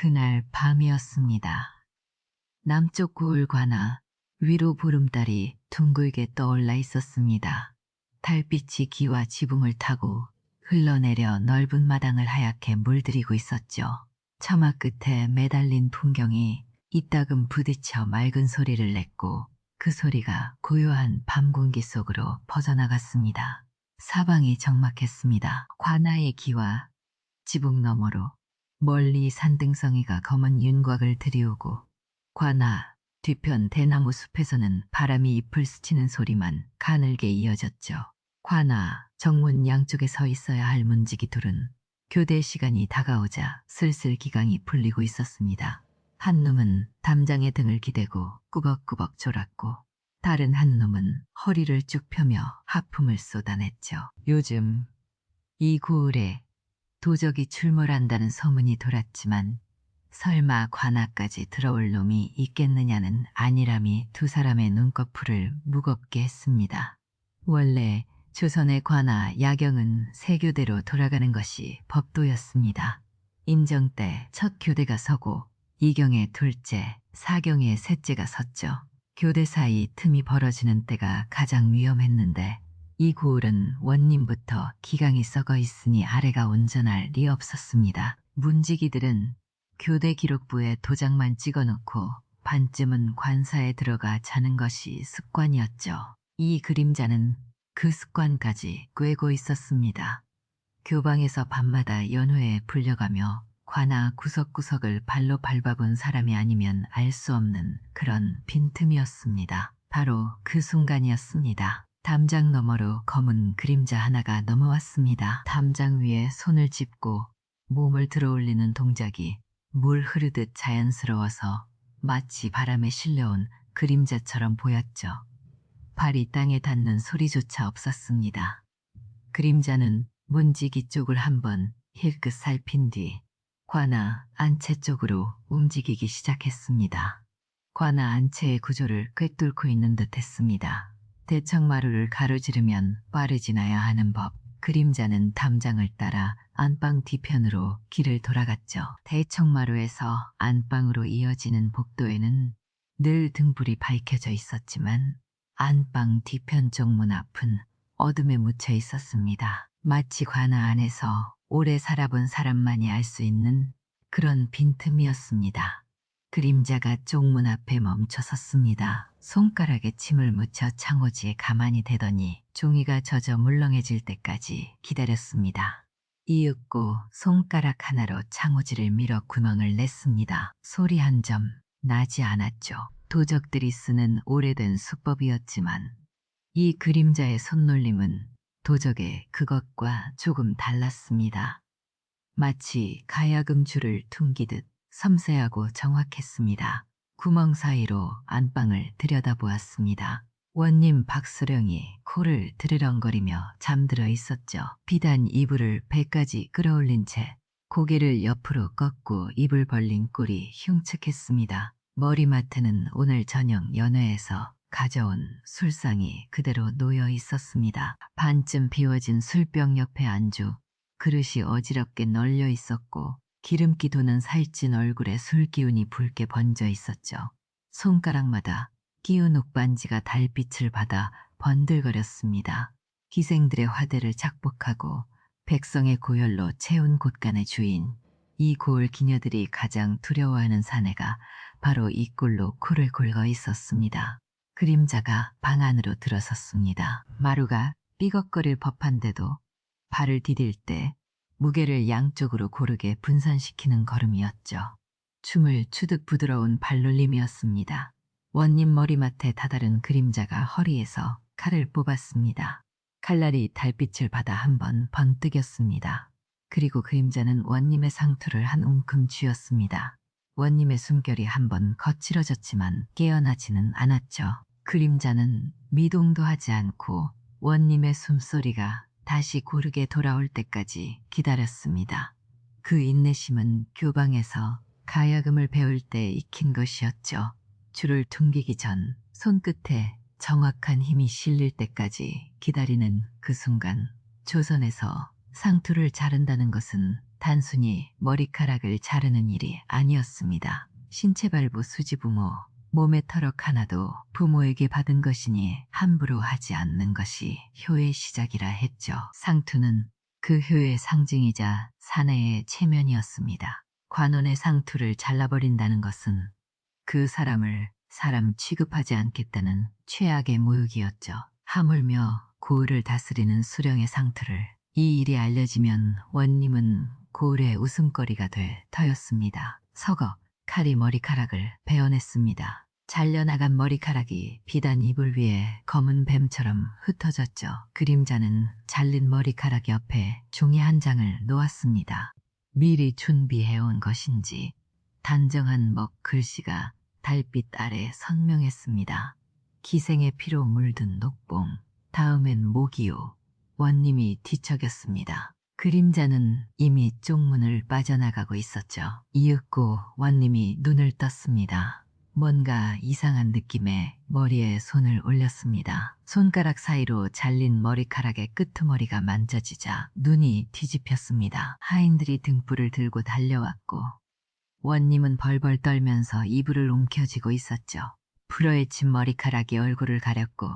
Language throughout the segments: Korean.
그날 밤이었습니다. 남쪽 고을 관아 위로 보름달이 둥글게 떠올라 있었습니다. 달빛이 기와 지붕을 타고 흘러내려 넓은 마당을 하얗게 물들이고 있었죠. 처마 끝에 매달린 풍경이 이따금 부딪혀 맑은 소리를 냈고 그 소리가 고요한 밤 공기 속으로 퍼져나갔습니다. 사방이 적막했습니다. 관아의 기와 지붕 너머로 멀리 산등성이가 검은 윤곽을 들이우고 관아 뒤편 대나무 숲에서는 바람이 잎을 스치는 소리만 가늘게 이어졌죠. 관아 정문 양쪽에 서 있어야 할 문지기 둘은 교대 시간이 다가오자 슬슬 기강이 풀리고 있었습니다. 한 놈은 담장에 등을 기대고 꾸벅꾸벅 졸았고 다른 한 놈은 허리를 쭉 펴며 하품을 쏟아냈죠. 요즘 이 고을에 도적이 출몰한다는 소문이 돌았지만 설마 관아까지 들어올 놈이 있겠느냐는 안일함이 두 사람의 눈꺼풀을 무겁게 했습니다. 원래 조선의 관아 야경은 세 교대로 돌아가는 것이 법도였습니다. 인정 때 첫 교대가 서고 이경의 둘째, 사경의 셋째가 섰죠. 교대 사이 틈이 벌어지는 때가 가장 위험했는데 이 고을은 원님부터 기강이 썩어 있으니 아래가 온전할 리 없었습니다. 문지기들은 교대 기록부에 도장만 찍어놓고 반쯤은 관사에 들어가 자는 것이 습관이었죠. 이 그림자는 그 습관까지 꿰고 있었습니다. 교방에서 밤마다 연회에 불려가며 관아 구석구석을 발로 밟아본 사람이 아니면 알 수 없는 그런 빈틈이었습니다. 바로 그 순간이었습니다. 담장 너머로 검은 그림자 하나가 넘어왔습니다. 담장 위에 손을 짚고 몸을 들어올리는 동작이 물 흐르듯 자연스러워서 마치 바람에 실려온 그림자처럼 보였죠. 발이 땅에 닿는 소리조차 없었습니다. 그림자는 문지기 쪽을 한번 힐끗 살핀 뒤 관아 안채 쪽으로 움직이기 시작했습니다. 관아 안채의 구조를 꿰뚫고 있는 듯 했습니다. 대청마루를 가로지르면 빠르지나야 하는 법. 그림자는 담장을 따라 안방 뒤편으로 길을 돌아갔죠. 대청마루에서 안방으로 이어지는 복도에는 늘 등불이 밝혀져 있었지만 안방 뒤편 쪽 문 앞은 어둠에 묻혀 있었습니다. 마치 관아 안에서 오래 살아본 사람만이 알 수 있는 그런 빈틈이었습니다. 그림자가 쪽문 앞에 멈춰 섰습니다. 손가락에 침을 묻혀 창호지에 가만히 대더니 종이가 젖어 물렁해질 때까지 기다렸습니다. 이윽고 손가락 하나로 창호지를 밀어 구멍을 냈습니다. 소리 한 점 나지 않았죠. 도적들이 쓰는 오래된 수법이었지만 이 그림자의 손놀림은 도적의 그것과 조금 달랐습니다. 마치 가야금 줄을 퉁기듯 섬세하고 정확했습니다. 구멍 사이로 안방을 들여다보았습니다. 원님 박수령이 코를 드르렁거리며 잠들어 있었죠. 비단 이불을 배까지 끌어올린 채 고개를 옆으로 꺾고 입을 벌린 꼴이 흉측했습니다. 머리맡에는 오늘 저녁 연회에서 가져온 술상이 그대로 놓여 있었습니다. 반쯤 비워진 술병 옆에 안주, 그릇이 어지럽게 널려 있었고 기름기 도는 살찐 얼굴에 술기운이 붉게 번져 있었죠. 손가락마다 끼운 옥반지가 달빛을 받아 번들거렸습니다. 기생들의 화대를 작복하고 백성의 고열로 채운 곳간의 주인, 이 고을 기녀들이 가장 두려워하는 사내가 바로 이 꼴로 코를 골거 있었습니다. 그림자가 방 안으로 들어섰습니다. 마루가 삐걱거릴 법한데도 발을 디딜 때 무게를 양쪽으로 고르게 분산시키는 걸음이었죠. 춤을 추듯 부드러운 발놀림이었습니다. 원님 머리맡에 다다른 그림자가 허리에서 칼을 뽑았습니다. 칼날이 달빛을 받아 한번 번뜩였습니다. 그리고 그림자는 원님의 상투를 한 움큼 쥐었습니다. 원님의 숨결이 한번 거칠어졌지만 깨어나지는 않았죠. 그림자는 미동도 하지 않고 원님의 숨소리가 다시 고르게 돌아올 때까지 기다렸습니다. 그 인내심은 교방에서 가야금을 배울 때 익힌 것이었죠. 줄을 퉁기기 전 손끝에 정확한 힘이 실릴 때까지 기다리는 그 순간, 조선에서 상투를 자른다는 것은 단순히 머리카락을 자르는 일이 아니었습니다. 신체발부 수지부모, 몸의 터럭 하나도 부모에게 받은 것이니 함부로 하지 않는 것이 효의 시작이라 했죠. 상투는 그 효의 상징이자 사내의 체면이었습니다. 관원의 상투를 잘라버린다는 것은 그 사람을 사람 취급하지 않겠다는 최악의 모욕이었죠. 하물며 고을을 다스리는 수령의 상투를 이 일이 알려지면 원님은 고을의 웃음거리가 될 터였습니다. 서거, 칼이 머리카락을 베어냈습니다. 잘려나간 머리카락이 비단 이불 위에 검은 뱀처럼 흩어졌죠. 그림자는 잘린 머리카락 옆에 종이 한 장을 놓았습니다. 미리 준비해온 것인지 단정한 먹 글씨가 달빛 아래 선명했습니다. 기생의 피로 물든 녹봉, 다음엔 모기요. 원님이 뒤척였습니다. 그림자는 이미 쪽문을 빠져나가고 있었죠. 이윽고 원님이 눈을 떴습니다. 뭔가 이상한 느낌에 머리에 손을 올렸습니다. 손가락 사이로 잘린 머리카락의 끄트머리가 만져지자 눈이 뒤집혔습니다. 하인들이 등불을 들고 달려왔고 원님은 벌벌 떨면서 이불을 움켜쥐고 있었죠. 풀어헤친 머리카락이 얼굴을 가렸고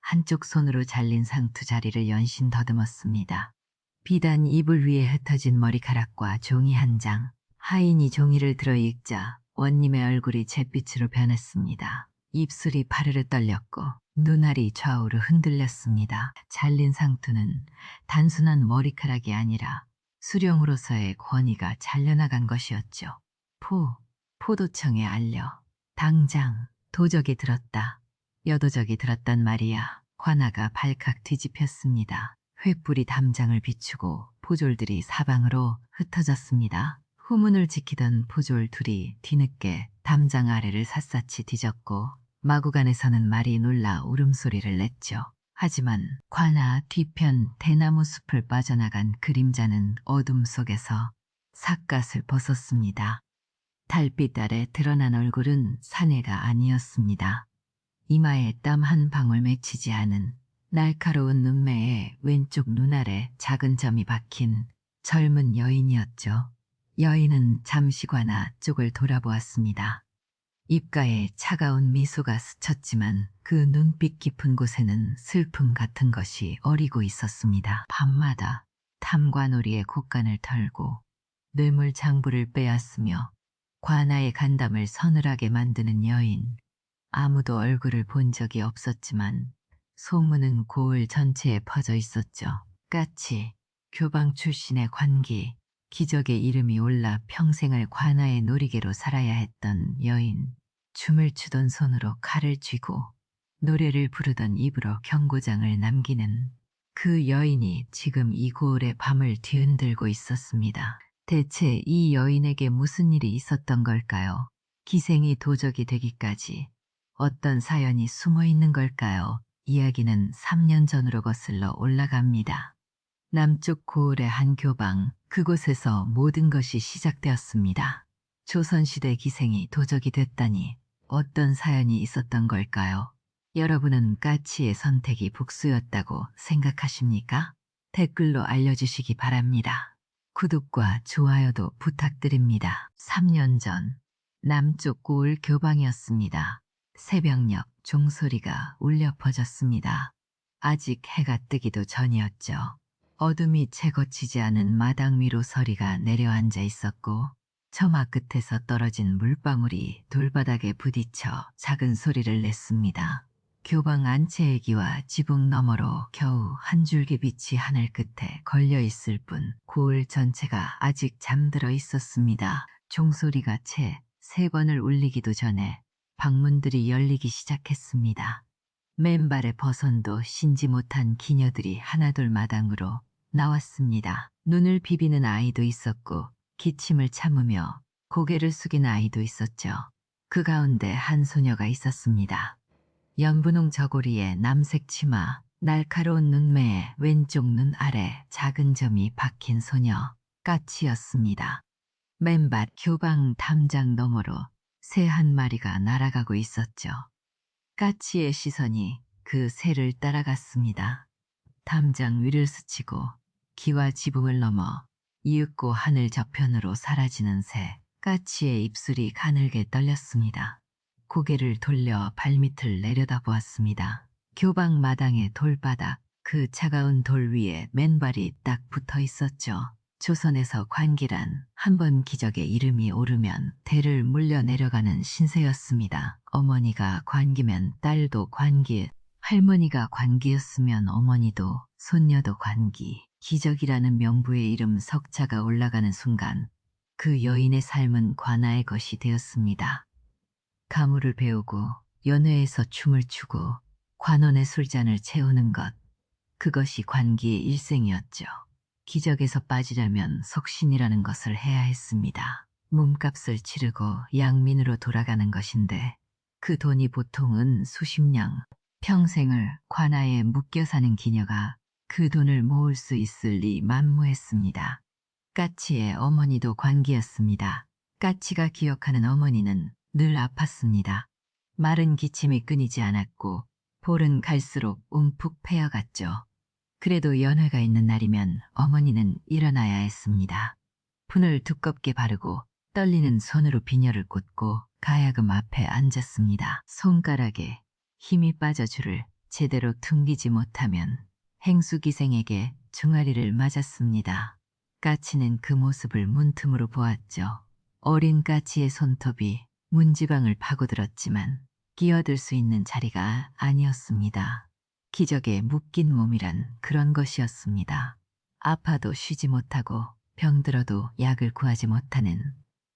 한쪽 손으로 잘린 상투 자리를 연신 더듬었습니다. 비단 이불 위에 흩어진 머리카락과 종이 한 장, 하인이 종이를 들어 읽자 원님의 얼굴이 잿빛으로 변했습니다. 입술이 파르르 떨렸고 눈알이 좌우로 흔들렸습니다. 잘린 상투는 단순한 머리카락이 아니라 수령으로서의 권위가 잘려나간 것이었죠. 포도청에 알려. 당장 도적이 들었다. 여도적이 들었단 말이야. 관아가 발칵 뒤집혔습니다. 횃불이 담장을 비추고 포졸들이 사방으로 흩어졌습니다. 후문을 지키던 포졸 둘이 뒤늦게 담장 아래를 샅샅이 뒤졌고 마구간에서는 말이 놀라 울음소리를 냈죠. 하지만 관아 뒤편 대나무 숲을 빠져나간 그림자는 어둠 속에서 삿갓을 벗었습니다. 달빛 아래 드러난 얼굴은 사내가 아니었습니다. 이마에 땀 한 방울 맺히지 않은 날카로운 눈매에 왼쪽 눈 아래 작은 점이 박힌 젊은 여인이었죠. 여인은 잠시 관아 쪽을 돌아보았습니다. 입가에 차가운 미소가 스쳤지만 그 눈빛 깊은 곳에는 슬픔 같은 것이 어리고 있었습니다. 밤마다 탐관오리의 곡간을 털고 뇌물 장부를 빼앗으며 관아의 간담을 서늘하게 만드는 여인. 아무도 얼굴을 본 적이 없었지만 소문은 고을 전체에 퍼져 있었죠. 까치, 교방 출신의 관기, 기적의 이름이 올라 평생을 관아의 놀이개로 살아야 했던 여인. 춤을 추던 손으로 칼을 쥐고 노래를 부르던 입으로 경고장을 남기는 그 여인이 지금 이 고을의 밤을 뒤흔들고 있었습니다. 대체 이 여인에게 무슨 일이 있었던 걸까요? 기생이 도적이 되기까지 어떤 사연이 숨어 있는 걸까요? 이야기는 3년 전으로 거슬러 올라갑니다. 남쪽 고을의 한 교방, 그곳에서 모든 것이 시작되었습니다. 조선시대 기생이 도적이 됐다니 어떤 사연이 있었던 걸까요? 여러분은 까치의 선택이 복수였다고 생각하십니까? 댓글로 알려주시기 바랍니다. 구독과 좋아요도 부탁드립니다. 3년 전 남쪽 고을 교방이었습니다. 새벽녘 종소리가 울려 퍼졌습니다. 아직 해가 뜨기도 전이었죠. 어둠이 채 거치지 않은 마당 위로 서리가 내려앉아 있었고 처마 끝에서 떨어진 물방울이 돌바닥에 부딪혀 작은 소리를 냈습니다. 교방 안채애기와 지붕 너머로 겨우 한 줄기 빛이 하늘 끝에 걸려 있을 뿐 고을 전체가 아직 잠들어 있었습니다. 종소리가 채 3번을 울리기도 전에 방문들이 열리기 시작했습니다. 맨발의 버선도 신지 못한 기녀들이 하나둘 마당으로 나왔습니다. 눈을 비비는 아이도 있었고 기침을 참으며 고개를 숙인 아이도 있었죠. 그 가운데 한 소녀가 있었습니다. 연분홍 저고리에 남색 치마, 날카로운 눈매에 왼쪽 눈 아래 작은 점이 박힌 소녀, 까치였습니다. 맨발 교방 담장 너머로 새 한 마리가 날아가고 있었죠. 까치의 시선이 그 새를 따라갔습니다. 담장 위를 스치고 기와 지붕을 넘어 이윽고 하늘 저편으로 사라지는 새. 까치의 입술이 가늘게 떨렸습니다. 고개를 돌려 발밑을 내려다보았습니다. 교방 마당의 돌바닥, 그 차가운 돌 위에 맨발이 딱 붙어 있었죠. 조선에서 관기란 한 번 기적의 이름이 오르면 대를 물려 내려가는 신세였습니다. 어머니가 관기면 딸도 관기, 할머니가 관기였으면 어머니도 손녀도 관기. 기적이라는 명부의 이름 석자가 올라가는 순간 그 여인의 삶은 관아의 것이 되었습니다. 가무를 배우고 연회에서 춤을 추고 관원의 술잔을 채우는 것, 그것이 관기의 일생이었죠. 기적에서 빠지려면 속신이라는 것을 해야 했습니다. 몸값을 치르고 양민으로 돌아가는 것인데 그 돈이 보통은 수십 냥, 평생을 관아에 묶여 사는 기녀가 그 돈을 모을 수 있을 리 만무했습니다. 까치의 어머니도 관기였습니다. 까치가 기억하는 어머니는 늘 아팠습니다. 마른 기침이 끊이지 않았고 볼은 갈수록 움푹 패여갔죠. 그래도 연회가 있는 날이면 어머니는 일어나야 했습니다. 푼을 두껍게 바르고 떨리는 손으로 비녀를 꽂고 가야금 앞에 앉았습니다. 손가락에 힘이 빠져 줄을 제대로 퉁기지 못하면 행수기생에게 중아리를 맞았습니다. 까치는 그 모습을 문틈으로 보았죠. 어린 까치의 손톱이 문지방을 파고들었지만 끼어들 수 있는 자리가 아니었습니다. 기적에 묶인 몸이란 그런 것이었습니다. 아파도 쉬지 못하고 병들어도 약을 구하지 못하는,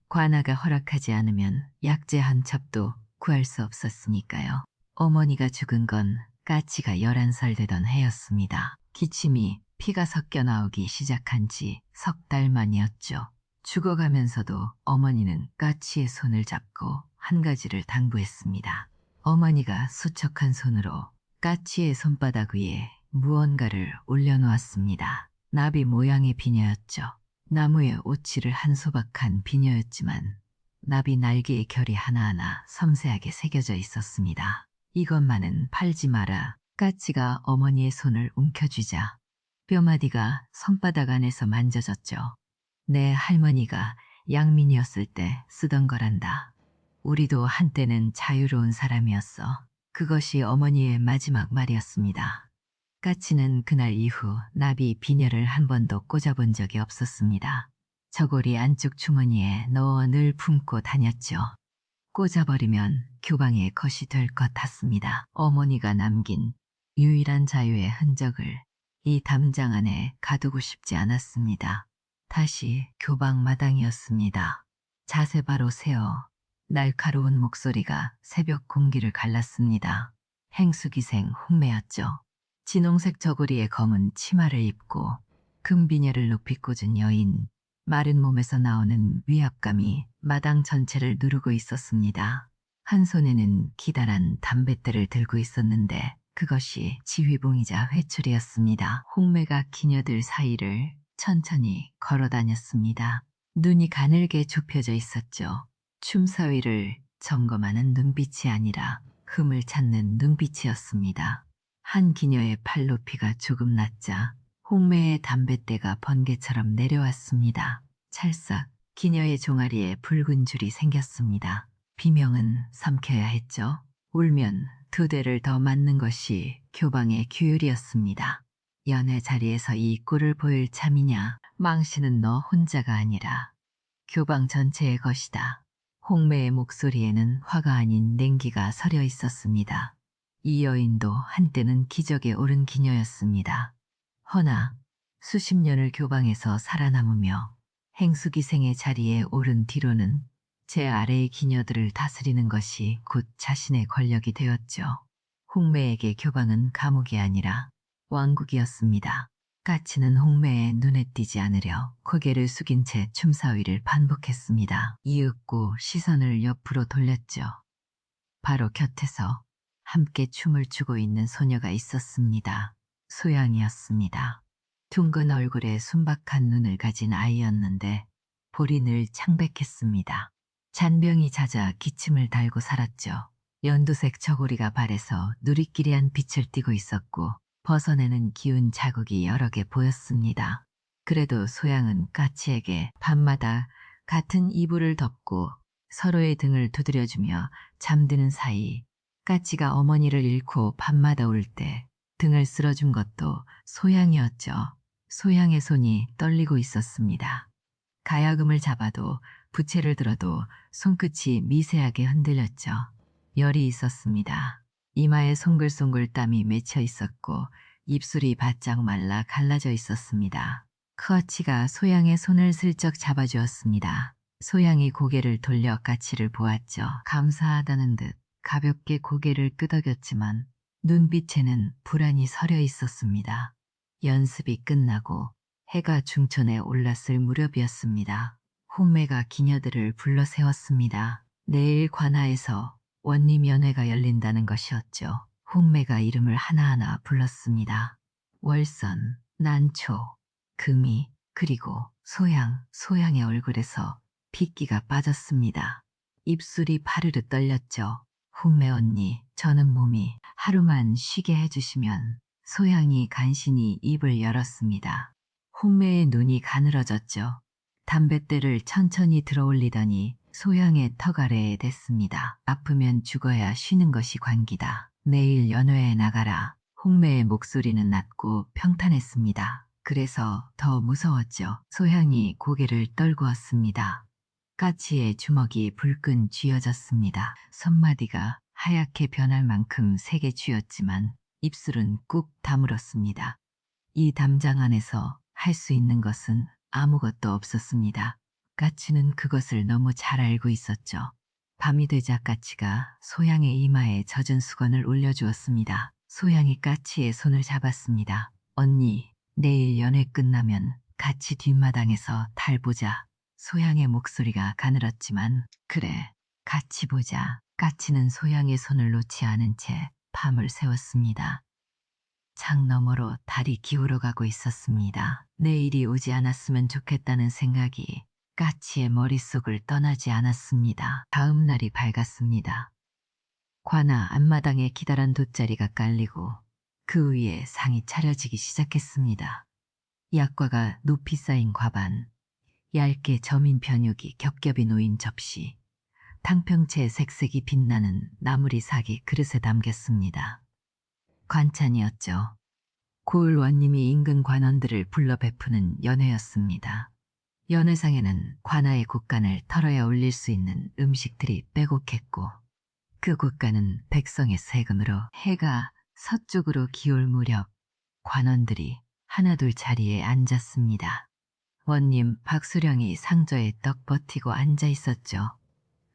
관아가 허락하지 않으면 약재 한 첩도 구할 수 없었으니까요. 어머니가 죽은 건 까치가 11살 되던 해였습니다. 기침이 피가 섞여 나오기 시작한 지 석 달 만이었죠. 죽어가면서도 어머니는 까치의 손을 잡고 한 가지를 당부했습니다. 어머니가 수척한 손으로 까치의 손바닥 위에 무언가를 올려놓았습니다. 나비 모양의 비녀였죠. 나무에 오치를 한 소박한 비녀였지만 나비 날개의 결이 하나하나 섬세하게 새겨져 있었습니다. 이것만은 팔지 마라. 까치가 어머니의 손을 움켜쥐자 뼈마디가 손바닥 안에서 만져졌죠. 내 할머니가 양민이었을 때 쓰던 거란다. 우리도 한때는 자유로운 사람이었어. 그것이 어머니의 마지막 말이었습니다. 까치는 그날 이후 나비 비녀를 한 번도 꽂아본 적이 없었습니다. 저고리 안쪽 주머니에 넣어 늘 품고 다녔죠. 꽂아버리면 교방의 것이 될 것 같습니다. 어머니가 남긴 유일한 자유의 흔적을 이 담장 안에 가두고 싶지 않았습니다. 다시 교방 마당이었습니다. 자세 바로 세어 날카로운 목소리가 새벽 공기를 갈랐습니다. 행수기생 홍매였죠. 진홍색 저고리에 검은 치마를 입고 금비녀를 높이 꽂은 여인, 마른 몸에서 나오는 위압감이 마당 전체를 누르고 있었습니다. 한 손에는 기다란 담뱃대를 들고 있었는데 그것이 지휘봉이자 회초리였습니다. 홍매가 기녀들 사이를 천천히 걸어 다녔습니다. 눈이 가늘게 좁혀져 있었죠. 춤사위를 점검하는 눈빛이 아니라 흠을 찾는 눈빛이었습니다. 한 기녀의 팔 높이가 조금 낮자 홍매의 담뱃대가 번개처럼 내려왔습니다. 찰싹 기녀의 종아리에 붉은 줄이 생겼습니다. 비명은 삼켜야 했죠. 울면 2대를 더 맞는 것이 교방의 규율이었습니다. 연회 자리에서 이 꼴을 보일 참이냐. 망신은 너 혼자가 아니라 교방 전체의 것이다. 홍매의 목소리에는 화가 아닌 냉기가 서려 있었습니다. 이 여인도 한때는 기적에 오른 기녀였습니다. 허나 수십 년을 교방에서 살아남으며 행수기생의 자리에 오른 뒤로는 제 아래의 기녀들을 다스리는 것이 곧 자신의 권력이 되었죠. 홍매에게 교방은 감옥이 아니라 왕국이었습니다. 까치는 홍매의 눈에 띄지 않으려 고개를 숙인 채 춤사위를 반복했습니다. 이윽고 시선을 옆으로 돌렸죠. 바로 곁에서 함께 춤을 추고 있는 소녀가 있었습니다. 소양이었습니다. 둥근 얼굴에 순박한 눈을 가진 아이였는데 볼이 늘 창백했습니다. 잔병이 잦아 기침을 달고 살았죠. 연두색 저고리가 발에서 누리끼리한 빛을 띠고 있었고 벗어내는 기운 자국이 여러 개 보였습니다. 그래도 소양은 까치에게 밤마다 같은 이불을 덮고 서로의 등을 두드려주며 잠드는 사이 까치가 어머니를 잃고 밤마다 울 때 등을 쓸어준 것도 소양이었죠. 소양의 손이 떨리고 있었습니다. 가야금을 잡아도 부채를 들어도 손끝이 미세하게 흔들렸죠. 열이 있었습니다. 이마에 송글송글 땀이 맺혀 있었고 입술이 바짝 말라 갈라져 있었습니다. 크어치가 소양의 손을 슬쩍 잡아주었습니다. 소양이 고개를 돌려 까치를 보았죠. 감사하다는 듯 가볍게 고개를 끄덕였지만 눈빛에는 불안이 서려 있었습니다. 연습이 끝나고 해가 중천에 올랐을 무렵이었습니다. 홍매가 기녀들을 불러 세웠습니다. 내일 관하에서 원님 연회가 열린다는 것이었죠. 홍매가 이름을 하나하나 불렀습니다. 월선, 난초, 금이, 그리고 소양의 얼굴에서 핏기가 빠졌습니다. 입술이 파르르 떨렸죠. 홍매 언니, 저는 몸이 하루만 쉬게 해주시면. 소양이 간신히 입을 열었습니다. 홍매의 눈이 가늘어졌죠. 담뱃대를 천천히 들어올리더니 소양의 턱 아래에 댔습니다. 아프면 죽어야 쉬는 것이 관기다. 내일 연회에 나가라. 홍매의 목소리는 낮고 평탄했습니다. 그래서 더 무서웠죠. 소양이 고개를 떨구었습니다. 까치의 주먹이 불끈 쥐어졌습니다. 손마디가 하얗게 변할 만큼 세게 쥐었지만 입술은 꾹 다물었습니다. 이 담장 안에서 할 수 있는 것은 아무것도 없었습니다. 까치는 그것을 너무 잘 알고 있었죠. 밤이 되자 까치가 소양의 이마에 젖은 수건을 올려주었습니다. 소양이 까치의 손을 잡았습니다. 언니, 내일 연회 끝나면 같이 뒷마당에서 달 보자. 소양의 목소리가 가늘었지만 그래, 같이 보자. 까치는 소양의 손을 놓지 않은 채 밤을 새웠습니다. 창 너머로 달이 기울어 가고 있었습니다. 내일이 오지 않았으면 좋겠다는 생각이 까치의 머릿속을 떠나지 않았습니다. 다음 날이 밝았습니다. 관아 앞마당에 기다란 돗자리가 깔리고 그 위에 상이 차려지기 시작했습니다. 약과가 높이 쌓인 과반, 얇게 저민 편육이 겹겹이 놓인 접시, 탕평채 색색이 빛나는 나물이 사기 그릇에 담겼습니다. 관찬이었죠. 고을 원님이 인근 관원들을 불러 베푸는 연회였습니다. 연회상에는 관아의 굿간을 털어야 올릴 수 있는 음식들이 빼곡했고 그 굿간은 백성의 세금으로 해가 서쪽으로 기울 무렵 관원들이 하나둘 자리에 앉았습니다. 원님 박수령이 상저에 떡 버티고 앉아 있었죠.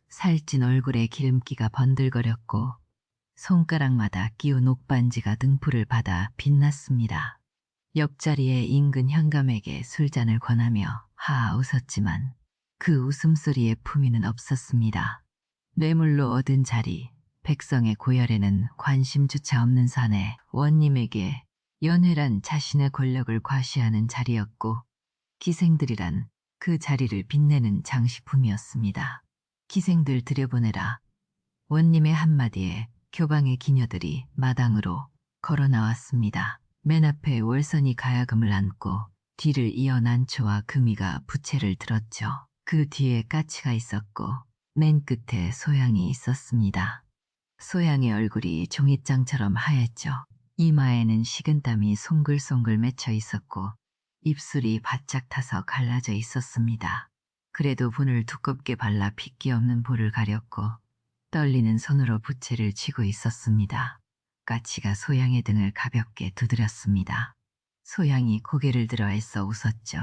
살찐 얼굴에 기름기가 번들거렸고 손가락마다 끼운 옥반지가 등불을 받아 빛났습니다. 옆자리에 인근 현감에게 술잔을 권하며 하하 웃었지만 그 웃음소리에 품위는 없었습니다. 뇌물로 얻은 자리, 백성의 고열에는 관심조차 없는 사내 원님에게 연회란 자신의 권력을 과시하는 자리였고 기생들이란 그 자리를 빛내는 장식품이었습니다. 기생들 들여보내라. 원님의 한마디에 교방의 기녀들이 마당으로 걸어 나왔습니다. 맨 앞에 월선이 가야금을 안고 뒤를 이어 난초와 금이가 부채를 들었죠. 그 뒤에 까치가 있었고 맨 끝에 소양이 있었습니다. 소양의 얼굴이 종잇장처럼 하였죠. 이마에는 식은땀이 송글송글 맺혀 있었고 입술이 바짝 타서 갈라져 있었습니다. 그래도 분을 두껍게 발라 핏기 없는 볼을 가렸고 떨리는 손으로 부채를 쥐고 있었습니다. 까치가 소양의 등을 가볍게 두드렸습니다. 소양이 고개를 들어 애써 웃었죠.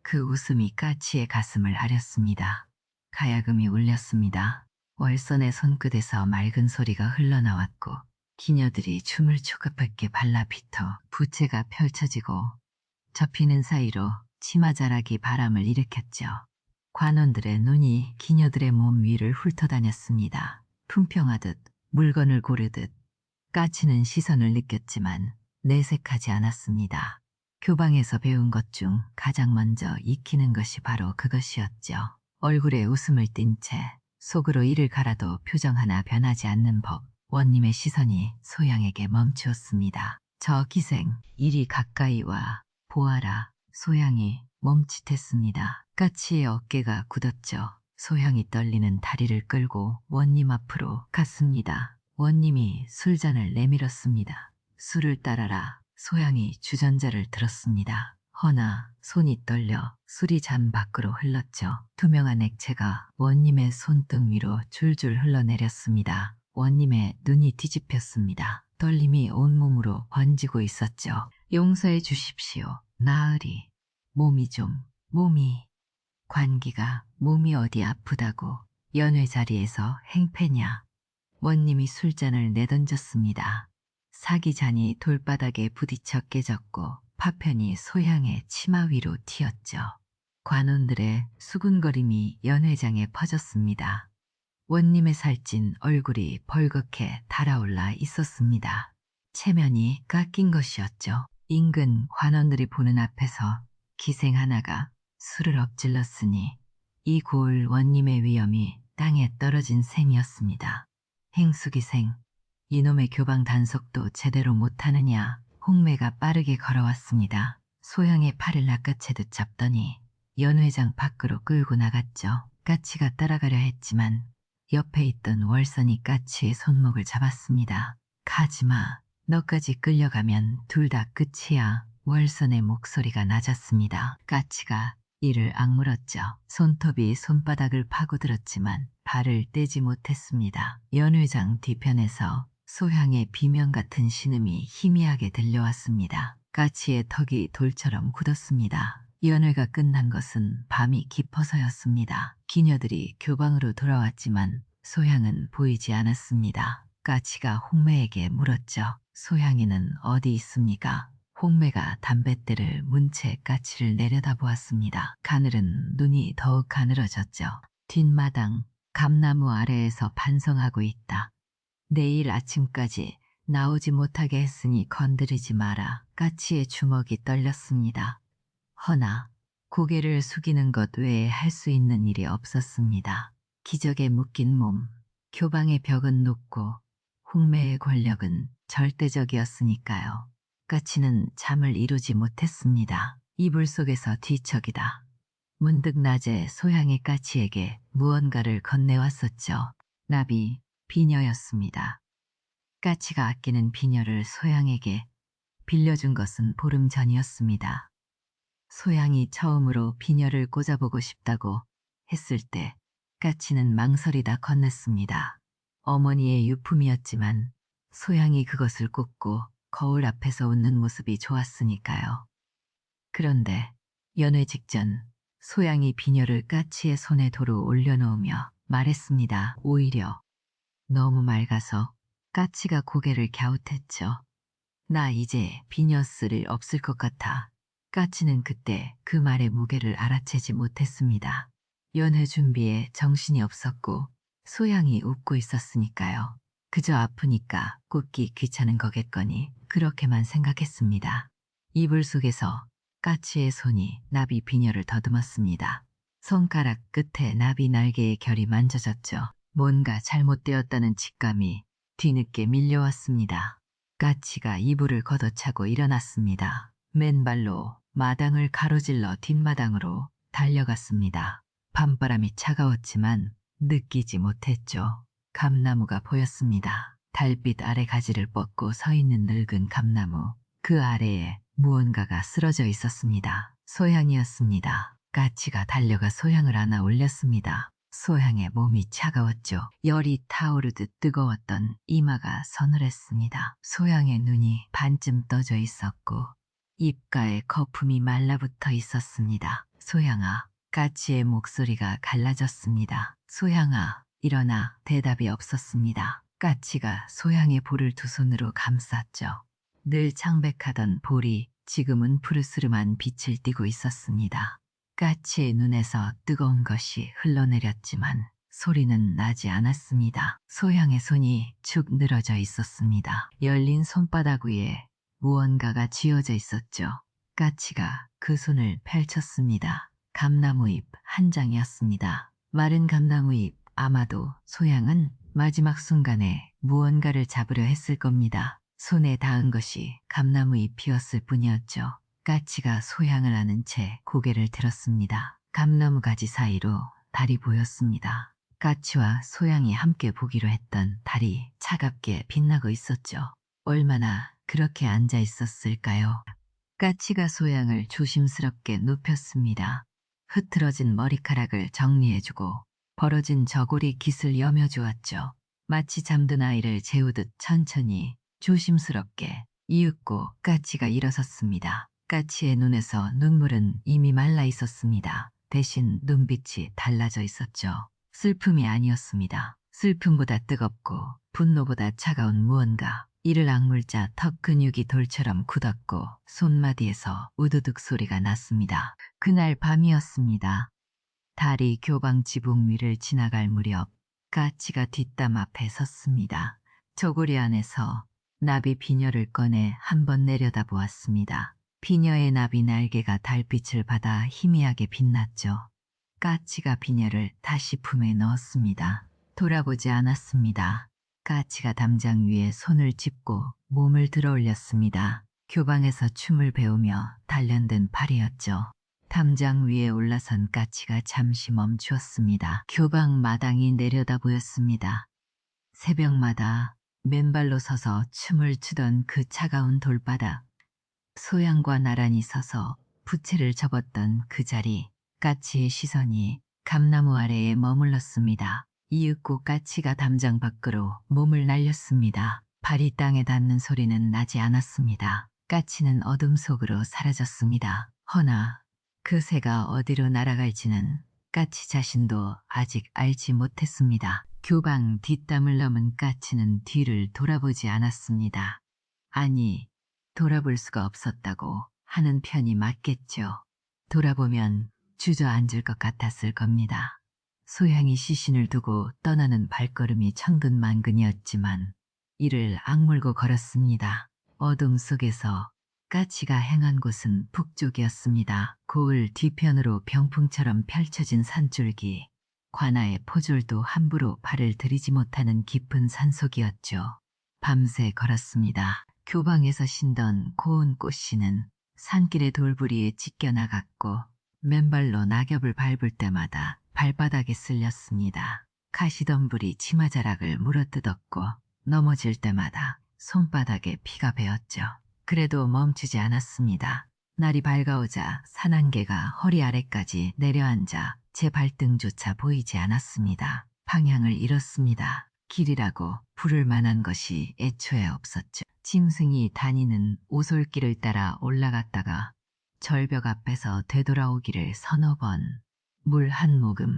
그 웃음이 까치의 가슴을 아렸습니다. 가야금이 울렸습니다. 월선의 손끝에서 맑은 소리가 흘러나왔고 기녀들이 춤을 초급하게 발라피터 부채가 펼쳐지고 접히는 사이로 치마자락이 바람을 일으켰죠. 관원들의 눈이 기녀들의 몸 위를 훑어다녔습니다. 품평하듯 물건을 고르듯 까치는 시선을 느꼈지만 내색하지 않았습니다. 교방에서 배운 것 중 가장 먼저 익히는 것이 바로 그것이었죠. 얼굴에 웃음을 띤 채 속으로 이를 갈아도 표정 하나 변하지 않는 법. 원님의 시선이 소양에게 멈추었습니다. 저 기생, 이리 가까이 와 보아라. 소양이 멈칫했습니다. 까치의 어깨가 굳었죠. 소양이 떨리는 다리를 끌고 원님 앞으로 갔습니다. 원님이 술잔을 내밀었습니다. 술을 따라라. 소양이 주전자를 들었습니다. 허나 손이 떨려 술이 잔 밖으로 흘렀죠. 투명한 액체가 원님의 손등 위로 줄줄 흘러내렸습니다. 원님의 눈이 뒤집혔습니다. 떨림이 온몸으로 번지고 있었죠. 용서해 주십시오. 나으리. 몸이. 관기가 몸이 어디 아프다고 연회 자리에서 행패냐. 원님이 술잔을 내던졌습니다. 사기잔이 돌바닥에 부딪혀 깨졌고 파편이 소양의 치마 위로 튀었죠. 관원들의 수군거림이 연회장에 퍼졌습니다. 원님의 살찐 얼굴이 벌겋게 달아올라 있었습니다. 체면이 깎인 것이었죠. 인근 관원들이 보는 앞에서 기생 하나가 술을 엎질렀으니 이 고을 원님의 위엄이 땅에 떨어진 셈이었습니다. 행수기생, 이놈의 교방 단속도 제대로 못하느냐. 홍매가 빠르게 걸어왔습니다. 소양의 팔을 낚아채듯 잡더니 연회장 밖으로 끌고 나갔죠. 까치가 따라가려 했지만 옆에 있던 월선이 까치의 손목을 잡았습니다. 가지마. 너까지 끌려가면 둘 다 끝이야. 월선의 목소리가 낮았습니다. 까치가 이를 악물었죠. 손톱이 손바닥을 파고들었지만 발을 떼지 못했습니다. 연회장 뒤편에서 소향의 비명 같은 신음이 희미하게 들려왔습니다. 까치의 턱이 돌처럼 굳었습니다. 연회가 끝난 것은 밤이 깊어서였습니다. 기녀들이 교방으로 돌아왔지만 소향은 보이지 않았습니다. 까치가 홍매에게 물었죠. 소향이는 어디 있습니까? 홍매가 담뱃대를 문 채 까치를 내려다보았습니다. 가늘은 눈이 더욱 가늘어졌죠. 뒷마당 감나무 아래에서 반성하고 있다. 내일 아침까지 나오지 못하게 했으니 건드리지 마라. 까치의 주먹이 떨렸습니다. 허나 고개를 숙이는 것 외에 할 수 있는 일이 없었습니다. 기적에 묶인 몸, 교방의 벽은 높고 홍매의 권력은 절대적이었으니까요. 까치는 잠을 이루지 못했습니다. 이불 속에서 뒤척이다. 문득 낮에 소양의 까치에게 무언가를 건네왔었죠. 나비, 비녀였습니다. 까치가 아끼는 비녀를 소양에게 빌려준 것은 보름 전이었습니다. 소양이 처음으로 비녀를 꽂아보고 싶다고 했을 때 까치는 망설이다 건넸습니다. 어머니의 유품이었지만 소양이 그것을 꽂고 거울 앞에서 웃는 모습이 좋았으니까요. 그런데 연회 직전 소양이 비녀를 까치의 손에 도로 올려놓으며 말했습니다. 오히려 너무 맑아서 까치가 고개를 갸웃했죠. 나 이제 비녀 쓸 일 없을 것 같아. 까치는 그때 그 말의 무게를 알아채지 못했습니다. 연회 준비에 정신이 없었고 소양이 웃고 있었으니까요. 그저 아프니까 꽂기 귀찮은 거겠거니 그렇게만 생각했습니다. 이불 속에서 까치의 손이 나비 비녀를 더듬었습니다. 손가락 끝에 나비 날개의 결이 만져졌죠. 뭔가 잘못되었다는 직감이 뒤늦게 밀려왔습니다. 까치가 이불을 걷어차고 일어났습니다. 맨발로 마당을 가로질러 뒷마당으로 달려갔습니다. 밤바람이 차가웠지만 느끼지 못했죠. 감나무가 보였습니다. 달빛 아래 가지를 뻗고 서 있는 늙은 감나무. 그 아래에 무언가가 쓰러져 있었습니다. 소양이었습니다. 까치가 달려가 소양을 안아 올렸습니다. 소양의 몸이 차가웠죠. 열이 타오르듯 뜨거웠던 이마가 서늘했습니다. 소양의 눈이 반쯤 떠져 있었고 입가에 거품이 말라붙어 있었습니다. 소양아, 까치의 목소리가 갈라졌습니다. 소양아, 일어나. 대답이 없었습니다. 까치가 소양의 볼을 두 손으로 감쌌죠. 늘 창백하던 볼이 지금은 푸르스름한 빛을 띠고 있었습니다. 까치의 눈에서 뜨거운 것이 흘러내렸지만 소리는 나지 않았습니다. 소양의 손이 축 늘어져 있었습니다. 열린 손바닥 위에 무언가가 쥐어져 있었죠. 까치가 그 손을 펼쳤습니다. 감나무잎 한 장이었습니다. 마른 감나무잎. 아마도 소양은 마지막 순간에 무언가를 잡으려 했을 겁니다. 손에 닿은 것이 감나무 잎이었을 뿐이었죠. 까치가 소양을 하는 채 고개를 들었습니다. 감나무 가지 사이로 달이 보였습니다. 까치와 소양이 함께 보기로 했던 달이 차갑게 빛나고 있었죠. 얼마나 그렇게 앉아 있었을까요? 까치가 소양을 조심스럽게 눕혔습니다. 흐트러진 머리카락을 정리해주고 벌어진 저고리 깃을 여며주었죠. 마치 잠든 아이를 재우듯 천천히 조심스럽게 이윽고 까치가 일어섰습니다. 까치의 눈에서 눈물은 이미 말라 있었습니다. 대신 눈빛이 달라져 있었죠. 슬픔이 아니었습니다. 슬픔보다 뜨겁고 분노보다 차가운 무언가. 이를 악물자 턱 근육이 돌처럼 굳었고 손마디에서 우두둑 소리가 났습니다. 그날 밤이었습니다. 달이 교방 지붕 위를 지나갈 무렵 까치가 뒷담 앞에 섰습니다. 저고리 안에서 나비 비녀를 꺼내 한번 내려다보았습니다. 비녀의 나비 날개가 달빛을 받아 희미하게 빛났죠. 까치가 비녀를 다시 품에 넣었습니다. 돌아보지 않았습니다. 까치가 담장 위에 손을 짚고 몸을 들어 올렸습니다. 교방에서 춤을 배우며 단련된 팔이었죠. 담장 위에 올라선 까치가 잠시 멈추었습니다. 교방 마당이 내려다 보였습니다. 새벽마다 맨발로 서서 춤을 추던 그 차가운 돌바닥, 소양과 나란히 서서 부채를 접었던 그 자리, 까치의 시선이 감나무 아래에 머물렀습니다. 이윽고 까치가 담장 밖으로 몸을 날렸습니다. 발이 땅에 닿는 소리는 나지 않았습니다. 까치는 어둠 속으로 사라졌습니다. 허나 그 새가 어디로 날아갈지는 까치 자신도 아직 알지 못했습니다. 교방 뒷담을 넘은 까치는 뒤를 돌아보지 않았습니다. 아니, 돌아볼 수가 없었다고 하는 편이 맞겠죠. 돌아보면 주저앉을 것 같았을 겁니다. 소양이 시신을 두고 떠나는 발걸음이 천근만근이었지만 이를 악물고 걸었습니다. 어둠 속에서 까치가 행한 곳은 북쪽이었습니다. 고을 뒤편으로 병풍처럼 펼쳐진 산줄기, 관아의 포졸도 함부로 발을 들이지 못하는 깊은 산속이었죠. 밤새 걸었습니다. 교방에서 신던 고운 꽃씨는 산길의 돌부리에 찢겨나갔고 맨발로 낙엽을 밟을 때마다 발바닥에 쓸렸습니다. 가시덤불이 치마자락을 물어뜯었고 넘어질 때마다 손바닥에 피가 배었죠. 그래도 멈추지 않았습니다. 날이 밝아오자 산안개가 허리 아래까지 내려앉아 제 발등조차 보이지 않았습니다. 방향을 잃었습니다. 길이라고 부를 만한 것이 애초에 없었죠. 짐승이 다니는 오솔길을 따라 올라갔다가 절벽 앞에서 되돌아오기를 서너 번, 물 한 모금,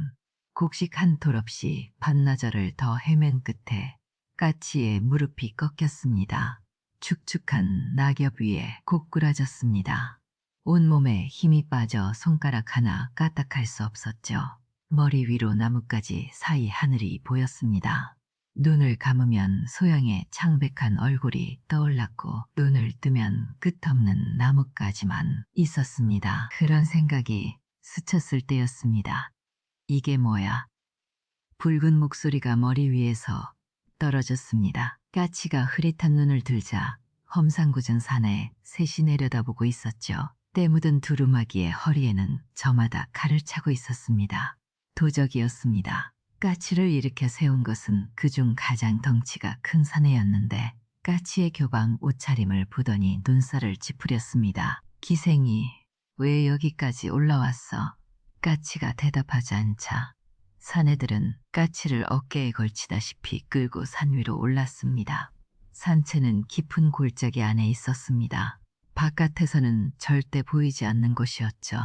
곡식 한 톨 없이 반나절을 더 헤맨 끝에 까치의 무릎이 꺾였습니다. 축축한 낙엽 위에 고꾸라졌습니다. 온몸에 힘이 빠져 손가락 하나 까딱할 수 없었죠. 머리 위로 나뭇가지 사이 하늘이 보였습니다. 눈을 감으면 소양의 창백한 얼굴이 떠올랐고 눈을 뜨면 끝없는 나뭇가지만 있었습니다. 그런 생각이 스쳤을 때였습니다. 이게 뭐야? 붉은 목소리가 머리 위에서 떨어졌습니다. 까치가 흐릿한 눈을 들자 험상궂은 산에 셋이 내려다보고 있었죠. 때 묻은 두루마기의 허리에는 저마다 칼을 차고 있었습니다. 도적이었습니다. 까치를 일으켜 세운 것은 그중 가장 덩치가 큰 사내였는데 까치의 교방 옷차림을 보더니 눈살을 찌푸렸습니다. 기생이 왜 여기까지 올라왔어? 까치가 대답하지 않자 사내들은 까치를 어깨에 걸치다시피 끌고 산 위로 올랐습니다. 산채는 깊은 골짜기 안에 있었습니다. 바깥에서는 절대 보이지 않는 곳이었죠.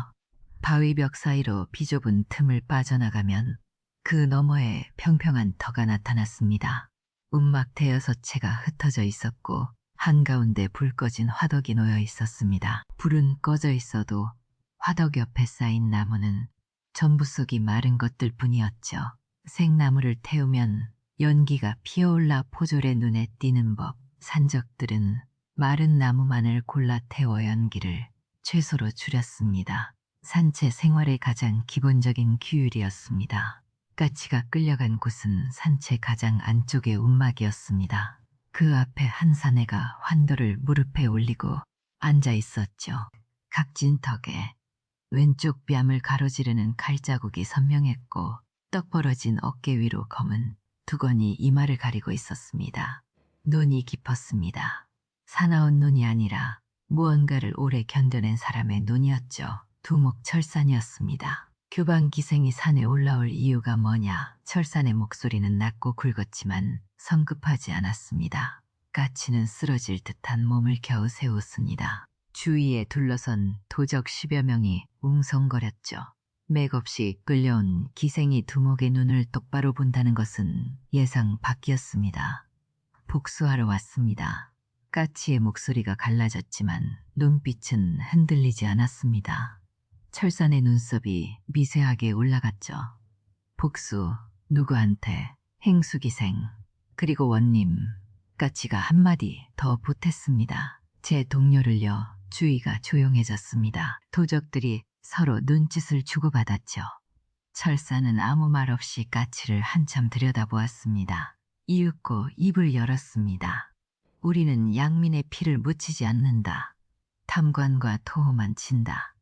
바위벽 사이로 비좁은 틈을 빠져나가면 그 너머에 평평한 터가 나타났습니다. 움막 대여섯 채가 흩어져 있었고 한가운데 불 꺼진 화덕이 놓여 있었습니다. 불은 꺼져 있어도 화덕 옆에 쌓인 나무는 전부 속이 마른 것들 뿐이었죠. 생나무를 태우면 연기가 피어올라 포졸의 눈에 띄는 법. 산적들은 마른 나무만을 골라 태워 연기를 최소로 줄였습니다. 산채 생활의 가장 기본적인 규율이었습니다. 까치가 끌려간 곳은 산채 가장 안쪽의 움막이었습니다. 그 앞에 한 사내가 환도를 무릎에 올리고 앉아 있었죠. 각진 턱에 왼쪽 뺨을 가로지르는 칼자국이 선명했고 떡 벌어진 어깨 위로 검은 두건이 이마를 가리고 있었습니다. 눈이 깊었습니다. 사나운 눈이 아니라 무언가를 오래 견뎌낸 사람의 눈이었죠. 두목 철산이었습니다. 교방 기생이 산에 올라올 이유가 뭐냐? 철산의 목소리는 낮고 굵었지만 성급하지 않았습니다. 까치는 쓰러질 듯한 몸을 겨우 세웠습니다. 주위에 둘러선 도적 10여 명이 웅성거렸죠. 맥없이 끌려온 기생이 두목의 눈을 똑바로 본다는 것은 예상 밖이었습니다. 복수하러 왔습니다. 까치의 목소리가 갈라졌지만 눈빛은 흔들리지 않았습니다. 철산의 눈썹이 미세하게 올라갔죠. 복수, 누구한테, 행수기생, 그리고 원님. 까치가 한마디 더 보탰습니다. 제 동료를요. 주위가 조용해졌습니다. 도적들이 서로 눈짓을 주고받았죠. 철사는 아무 말 없이 까치를 한참 들여다보았습니다. 이윽고 입을 열었습니다. 우리는 양민의 피를 묻히지 않는다. 탐관과 토호만 친다.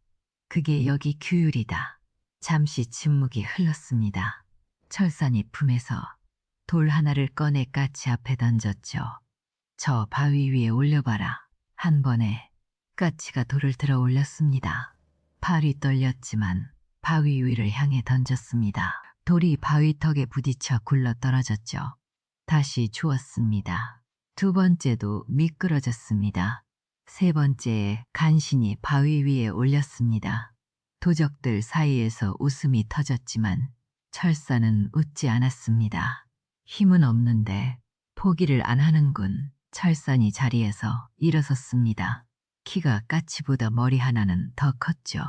그게 여기 규율이다. 잠시 침묵이 흘렀습니다. 철산이 품에서 돌 하나를 꺼내 까치 앞에 던졌죠. 저 바위 위에 올려봐라. 한 번에 까치가 돌을 들어 올렸습니다. 팔이 떨렸지만 바위 위를 향해 던졌습니다. 돌이 바위 턱에 부딪혀 굴러 떨어졌죠. 다시 주웠습니다. 두 번째도 미끄러졌습니다. 세 번째에 간신히 바위 위에 올렸습니다. 도적들 사이에서 웃음이 터졌지만 철사는 웃지 않았습니다. 힘은 없는데 포기를 안 하는군. 철산이 자리에서 일어섰습니다. 키가 까치보다 머리 하나는 더 컸죠.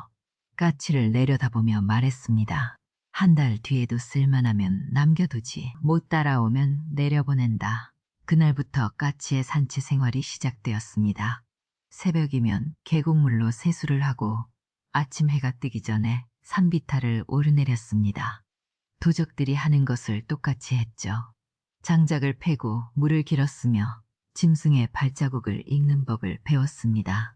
까치를 내려다보며 말했습니다. 한 달 뒤에도 쓸만하면 남겨두지. 못 따라오면 내려보낸다. 그날부터 까치의 산채 생활이 시작되었습니다. 새벽이면 계곡물로 세수를 하고 아침 해가 뜨기 전에 산비탈을 오르내렸습니다. 도적들이 하는 것을 똑같이 했죠. 장작을 패고 물을 길었으며 짐승의 발자국을 읽는 법을 배웠습니다.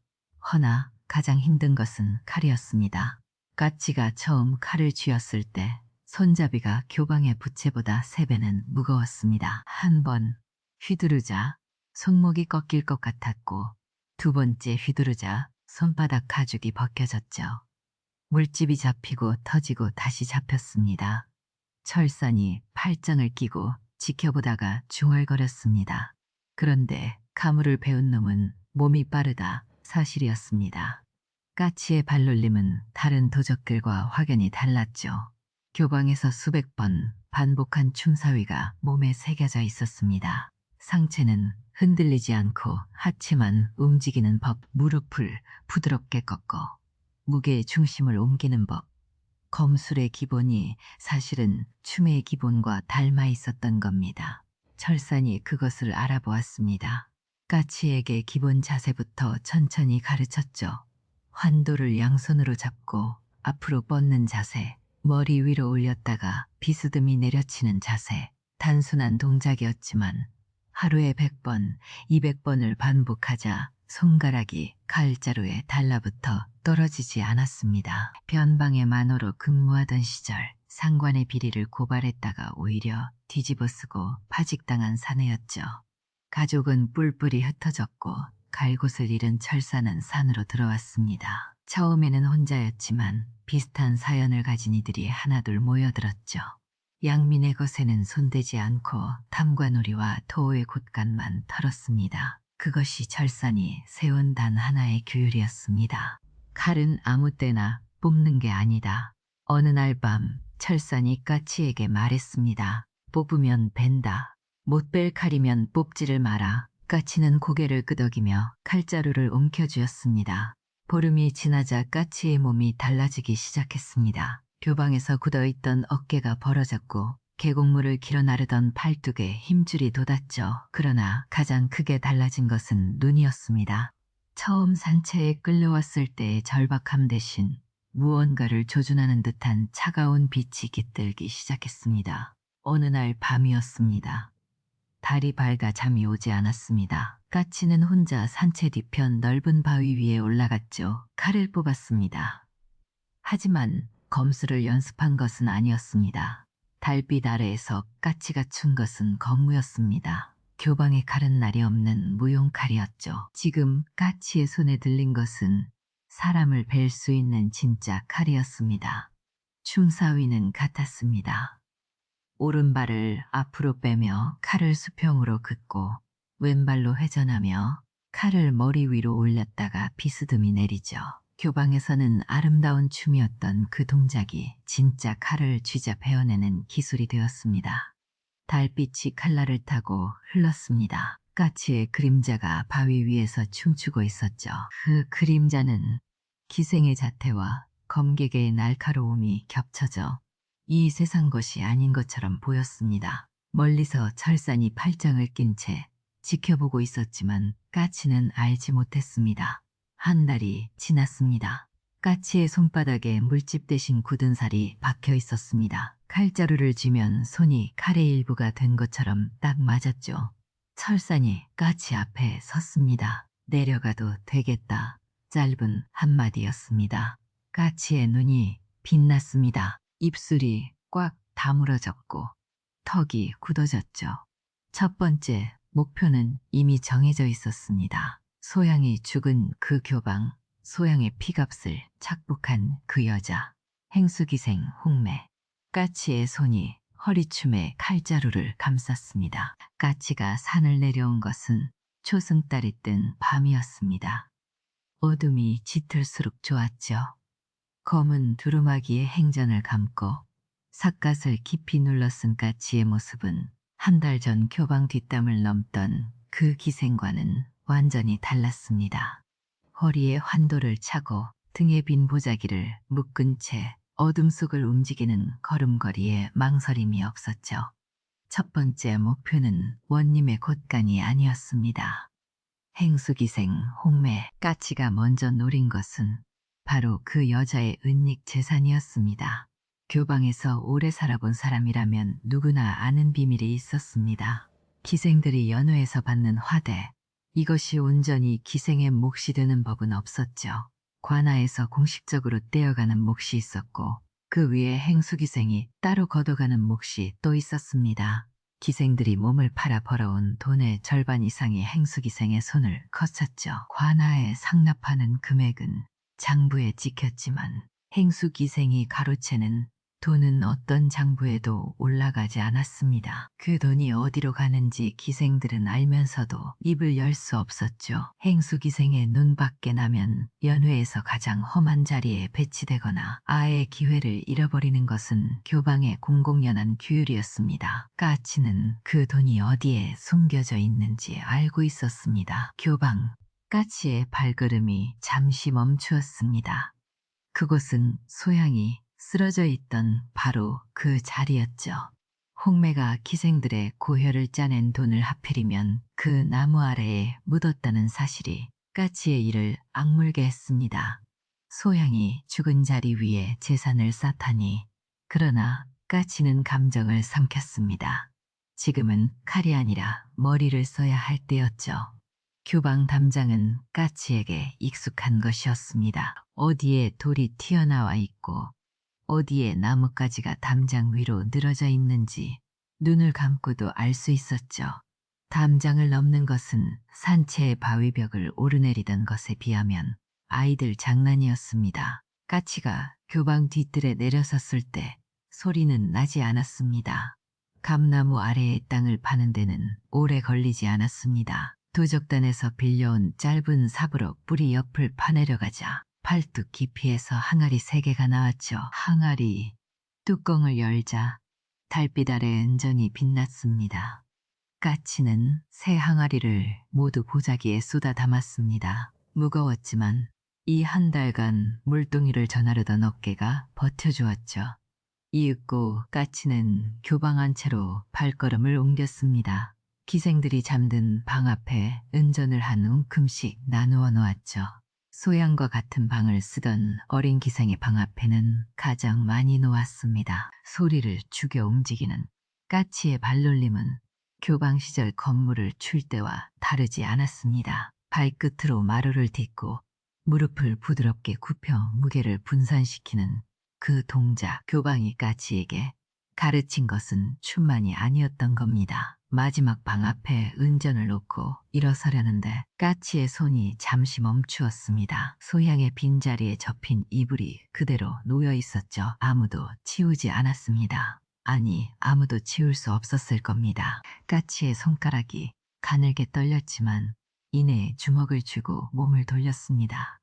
허나 가장 힘든 것은 칼이었습니다. 까치가 처음 칼을 쥐었을 때 손잡이가 교방의 부채보다 3배는 무거웠습니다. 한 번 휘두르자 손목이 꺾일 것 같았고 두 번째 휘두르자 손바닥 가죽이 벗겨졌죠. 물집이 잡히고 터지고 다시 잡혔습니다. 철산이 팔짱을 끼고 지켜보다가 중얼거렸습니다. 그런데 가물을 배운 놈은 몸이 빠르다 사실이었습니다. 까치의 발놀림은 다른 도적들과 확연히 달랐죠. 교방에서 수백 번 반복한 춤사위가 몸에 새겨져 있었습니다. 상체는 흔들리지 않고 하체만 움직이는 법, 무릎을 부드럽게 꺾어 무게의 중심을 옮기는 법. 검술의 기본이 사실은 춤의 기본과 닮아 있었던 겁니다. 철산이 그것을 알아보았습니다. 까치에게 기본 자세부터 천천히 가르쳤죠. 환도를 양손으로 잡고 앞으로 뻗는 자세, 머리 위로 올렸다가 비스듬히 내려치는 자세. 단순한 동작이었지만 하루에 100번, 200번을 반복하자 손가락이 칼자루에 달라붙어 떨어지지 않았습니다. 변방의 만호로 근무하던 시절 상관의 비리를 고발했다가 오히려 뒤집어쓰고 파직당한 사내였죠. 가족은 뿔뿔이 흩어졌고 갈 곳을 잃은 철사는 산으로 들어왔습니다. 처음에는 혼자였지만 비슷한 사연을 가진 이들이 하나둘 모여들었죠. 양민의 것에는 손대지 않고 탐관오리와 토호의 곳간만 털었습니다. 그것이 철산이 세운 단 하나의 규율이었습니다. 칼은 아무 때나 뽑는 게 아니다. 어느 날 밤 철산이 까치에게 말했습니다. 뽑으면 벤다. 못 뺄 칼이면 뽑지를 마라. 까치는 고개를 끄덕이며 칼자루를 움켜쥐었습니다. 보름이 지나자 까치의 몸이 달라지기 시작했습니다. 교방에서 굳어있던 어깨가 벌어졌고 계곡물을 길어 나르던 팔뚝에 힘줄이 돋았죠. 그러나 가장 크게 달라진 것은 눈이었습니다. 처음 산채에 끌려왔을 때의 절박함 대신 무언가를 조준하는 듯한 차가운 빛이 깃들기 시작했습니다. 어느 날 밤이었습니다. 달이 밝아 잠이 오지 않았습니다. 까치는 혼자 산채 뒤편 넓은 바위 위에 올라갔죠. 칼을 뽑았습니다. 하지만 검술을 연습한 것은 아니었습니다. 달빛 아래에서 까치가 춘 것은 검무였습니다. 교방에 칼은 날이 없는 무용칼이었죠. 지금 까치의 손에 들린 것은 사람을 벨 수 있는 진짜 칼이었습니다. 춤사위는 같았습니다. 오른발을 앞으로 빼며 칼을 수평으로 긋고 왼발로 회전하며 칼을 머리 위로 올렸다가 비스듬히 내리죠. 교방에서는 아름다운 춤이었던 그 동작이 진짜 칼을 쥐자 베어내는 기술이 되었습니다. 달빛이 칼날을 타고 흘렀습니다. 까치의 그림자가 바위 위에서 춤추고 있었죠. 그 그림자는 기생의 자태와 검객의 날카로움이 겹쳐져 이 세상 것이 아닌 것처럼 보였습니다. 멀리서 철산이 팔짱을 낀 채 지켜보고 있었지만 까치는 알지 못했습니다. 한 달이 지났습니다. 까치의 손바닥에 물집 대신 굳은 살이 박혀 있었습니다. 칼자루를 쥐면 손이 칼의 일부가 된 것처럼 딱 맞았죠. 철산이 까치 앞에 섰습니다. 내려가도 되겠다. 짧은 한마디였습니다. 까치의 눈이 빛났습니다. 입술이 꽉 다물어졌고 턱이 굳어졌죠. 첫 번째 목표는 이미 정해져 있었습니다. 소양이 죽은 그 교방, 소양의 피값을 착복한 그 여자, 행수기생 홍매. 까치의 손이 허리춤에 칼자루를 감쌌습니다. 까치가 산을 내려온 것은 초승달이 뜬 밤이었습니다. 어둠이 짙을수록 좋았죠. 검은 두루마기의 행전을 감고 삿갓을 깊이 눌러쓴 까치의 모습은 한 달 전 교방 뒷담을 넘던 그 기생과는 완전히 달랐습니다. 허리에 환도를 차고 등에 빈 보자기를 묶은 채 어둠 속을 움직이는 걸음걸이에 망설임이 없었죠. 첫 번째 목표는 원님의 곳간이 아니었습니다. 행수기생 홍매 까치가 먼저 노린 것은 바로 그 여자의 은닉 재산이었습니다. 교방에서 오래 살아본 사람이라면 누구나 아는 비밀이 있었습니다. 기생들이 연회에서 받는 화대, 이것이 온전히 기생의 몫이 되는 법은 없었죠. 관아에서 공식적으로 떼어가는 몫이 있었고 그 위에 행수기생이 따로 걷어가는 몫이 또 있었습니다. 기생들이 몸을 팔아 벌어온 돈의 절반 이상이 행수기생의 손을 거쳤죠. 관아에 상납하는 금액은 장부에 찍혔지만 행수기생이 가로채는 돈은 어떤 장부에도 올라가지 않았습니다. 그 돈이 어디로 가는지 기생들은 알면서도 입을 열 수 없었죠. 행수기생의 눈 밖에 나면 연회에서 가장 험한 자리에 배치되거나 아예 기회를 잃어버리는 것은 교방의 공공연한 규율이었습니다. 까치는 그 돈이 어디에 숨겨져 있는지 알고 있었습니다. 교방, 까치의 발걸음이 잠시 멈추었습니다. 그곳은 소양이 쓰러져 있던 바로 그 자리였죠. 홍매가 기생들의 고혈을 짜낸 돈을 하필이면 그 나무 아래에 묻었다는 사실이 까치의 이를 악물게 했습니다. 소양이 죽은 자리 위에 재산을 쌓다니 그러나 까치는 감정을 삼켰습니다. 지금은 칼이 아니라 머리를 써야 할 때였죠. 교방 담장은 까치에게 익숙한 것이었습니다. 어디에 돌이 튀어나와 있고 어디에 나뭇가지가 담장 위로 늘어져 있는지 눈을 감고도 알 수 있었죠. 담장을 넘는 것은 산채의 바위벽을 오르내리던 것에 비하면 아이들 장난이었습니다. 까치가 교방 뒤뜰에 내려섰을 때 소리는 나지 않았습니다. 감나무 아래의 땅을 파는 데는 오래 걸리지 않았습니다. 도적단에서 빌려온 짧은 삽으로 뿌리 옆을 파내려가자 팔뚝 깊이에서 항아리 3개가 나왔죠. 항아리, 뚜껑을 열자 달빛 아래 은전이 빛났습니다. 까치는 새 항아리를 모두 보자기에 쏟아 담았습니다. 무거웠지만 이 한 달간 물동이를 전하려던 어깨가 버텨주었죠. 이윽고 까치는 교방한 채로 발걸음을 옮겼습니다. 기생들이 잠든 방 앞에 은전을 한 움큼씩 나누어 놓았죠. 소양과 같은 방을 쓰던 어린 기생의 방 앞에는 가장 많이 놓았습니다. 소리를 죽여 움직이는 까치의 발놀림은 교방 시절 건물을 출 때와 다르지 않았습니다. 발끝으로 마루를 딛고 무릎을 부드럽게 굽혀 무게를 분산시키는 그 동작, 교방이 까치에게 가르친 것은 춤만이 아니었던 겁니다. 마지막 방 앞에 은전을 놓고 일어서려는데 까치의 손이 잠시 멈추었습니다. 소향의 빈자리에 접힌 이불이 그대로 놓여 있었죠. 아무도 치우지 않았습니다. 아니, 아무도 치울 수 없었을 겁니다. 까치의 손가락이 가늘게 떨렸지만 이내에 주먹을 쥐고 몸을 돌렸습니다.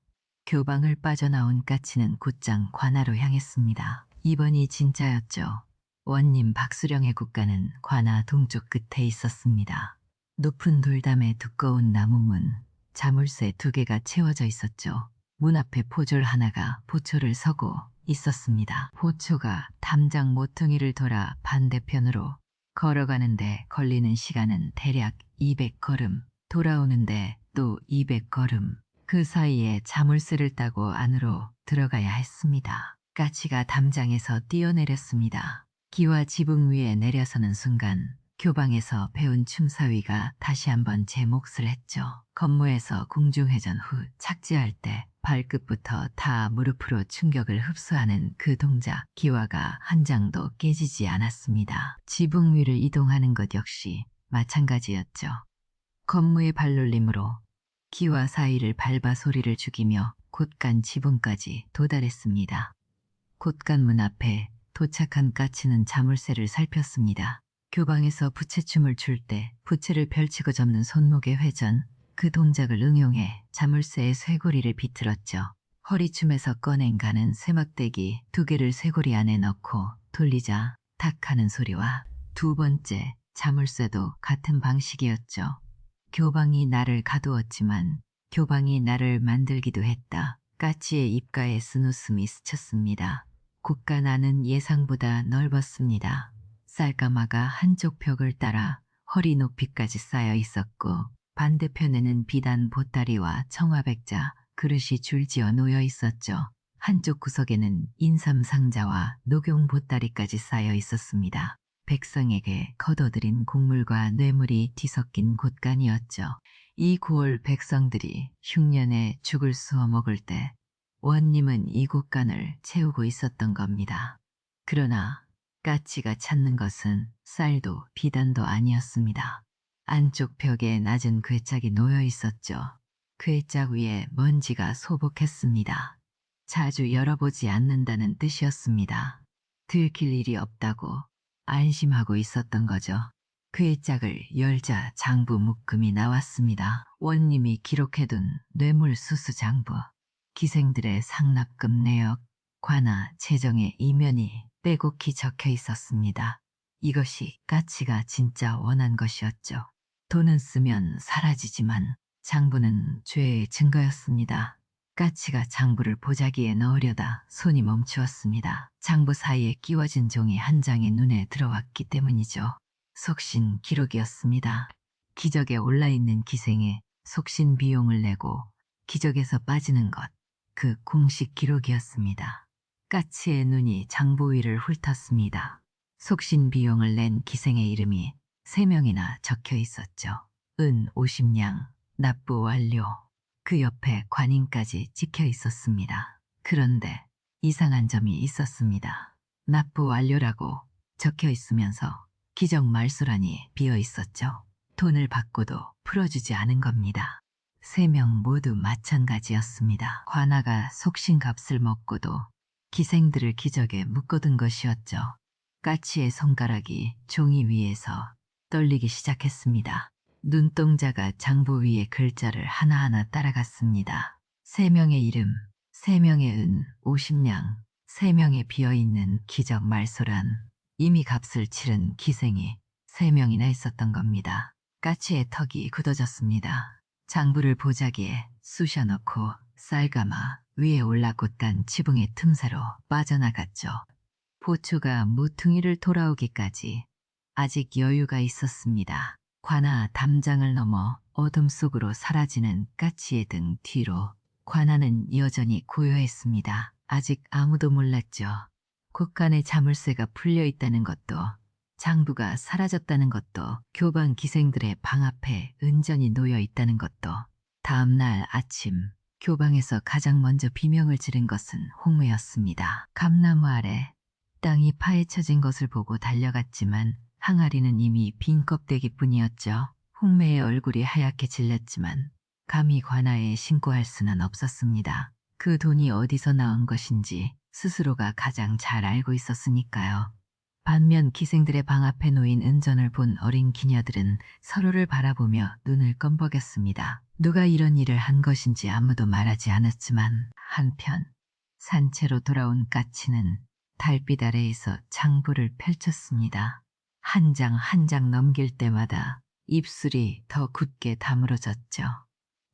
교방을 빠져나온 까치는 곧장 관아로 향했습니다. 이번이 진짜였죠. 원님 박수령의 국가는 관아 동쪽 끝에 있었습니다. 높은 돌담에 두꺼운 나무문, 자물쇠 2개가 채워져 있었죠. 문 앞에 포졸 하나가 보초를 서고 있었습니다. 보초가 담장 모퉁이를 돌아 반대편으로 걸어가는데 걸리는 시간은 대략 200걸음, 돌아오는데 또 200걸음. 그 사이에 자물쇠를 따고 안으로 들어가야 했습니다. 까치가 담장에서 뛰어내렸습니다. 기와 지붕 위에 내려서는 순간 교방에서 배운 춤사위가 다시 한번 제 몫을 했죠. 건모에서 궁중회전 후 착지할 때 발끝부터 다 무릎으로 충격을 흡수하는 그 동작, 기와가 한 장도 깨지지 않았습니다. 지붕 위를 이동하는 것 역시 마찬가지였죠. 건무의 발놀림으로 기와 사이를 밟아 소리를 죽이며 곧간 지붕까지 도달했습니다. 곧간 앞에 도착한 까치는 자물쇠를 살폈습니다. 교방에서 부채춤을 출 때 부채를 펼치고 접는 손목의 회전, 그 동작을 응용해 자물쇠의 쇠고리를 비틀었죠. 허리춤에서 꺼낸 가는 쇠막대기 2개를 쇠고리 안에 넣고 돌리자 탁 하는 소리와 2번째 자물쇠도 같은 방식이었죠. 교방이 나를 가두었지만 교방이 나를 만들기도 했다. 까치의 입가에 쓴웃음이 스쳤습니다. 곳간 안은 예상보다 넓었습니다. 쌀가마가 한쪽 벽을 따라 허리 높이까지 쌓여 있었고 반대편에는 비단 보따리와 청화백자, 그릇이 줄지어 놓여 있었죠. 한쪽 구석에는 인삼 상자와 녹용 보따리까지 쌓여 있었습니다. 백성에게 거둬들인 곡물과 뇌물이 뒤섞인 곳간이었죠. 이 고을 백성들이 흉년에 죽을 쑤어 먹을 때 원님은 이 곳간을 채우고 있었던 겁니다. 그러나 까치가 찾는 것은 쌀도 비단도 아니었습니다. 안쪽 벽에 낮은 괴짝이 놓여 있었죠. 괴짝 위에 먼지가 소복했습니다. 자주 열어보지 않는다는 뜻이었습니다. 들킬 일이 없다고 안심하고 있었던 거죠. 괴짝을 열자 장부 묶음이 나왔습니다. 원님이 기록해둔 뇌물수수 장부, 기생들의 상납금 내역, 관아 재정의 이면이 빼곡히 적혀 있었습니다. 이것이 까치가 진짜 원한 것이었죠. 돈은 쓰면 사라지지만 장부는 죄의 증거였습니다. 까치가 장부를 보자기에 넣으려다 손이 멈추었습니다. 장부 사이에 끼워진 종이 한 장의 눈에 들어왔기 때문이죠. 속신 기록이었습니다. 기적에 올라있는 기생에 속신 비용을 내고 기적에서 빠지는 것, 그 공식 기록이었습니다. 까치의 눈이 장부 위를 훑었습니다. 속신 비용을 낸 기생의 이름이 3명이나 적혀 있었죠. 은 50냥, 납부 완료. 그 옆에 관인까지 찍혀 있었습니다. 그런데 이상한 점이 있었습니다. 납부 완료라고 적혀 있으면서 기적 말소란이 비어 있었죠. 돈을 받고도 풀어주지 않은 겁니다. 3명 모두 마찬가지였습니다. 관아가 속신값을 먹고도 기생들을 기적에 묶어둔 것이었죠. 까치의 손가락이 종이 위에서 떨리기 시작했습니다. 눈동자가 장부 위의 글자를 하나하나 따라갔습니다. 3명의 이름, 3명의 은, 50냥, 3명의 비어있는 기적 말소란. 이미 값을 치른 기생이 3명이나 있었던 겁니다. 까치의 턱이 굳어졌습니다. 장부를 보자기에 쑤셔넣고 쌀가마 위에 올라곧던 지붕의 틈새로 빠져나갔죠. 보초가 무퉁이를 돌아오기까지 아직 여유가 있었습니다. 관아 담장을 넘어 어둠 속으로 사라지는 까치의 등 뒤로 관아는 여전히 고요했습니다. 아직 아무도 몰랐죠. 곳간에 자물쇠가 풀려 있다는 것도 장부가 사라졌다는 것도, 교방 기생들의 방 앞에 은전이 놓여 있다는 것도, 다음 날 아침 교방에서 가장 먼저 비명을 지른 것은 홍매였습니다. 감나무 아래 땅이 파헤쳐진 것을 보고 달려갔지만 항아리는 이미 빈 껍데기뿐이었죠. 홍매의 얼굴이 하얗게 질렸지만 감히 관아에 신고할 수는 없었습니다. 그 돈이 어디서 나온 것인지 스스로가 가장 잘 알고 있었으니까요. 반면 기생들의 방 앞에 놓인 은전을 본 어린 기녀들은 서로를 바라보며 눈을 껌벅였습니다. 누가 이런 일을 한 것인지 아무도 말하지 않았지만 한편 산채로 돌아온 까치는 달빛 아래에서 장부를 펼쳤습니다. 한 장 한 장 넘길 때마다 입술이 더 굳게 다물어졌죠.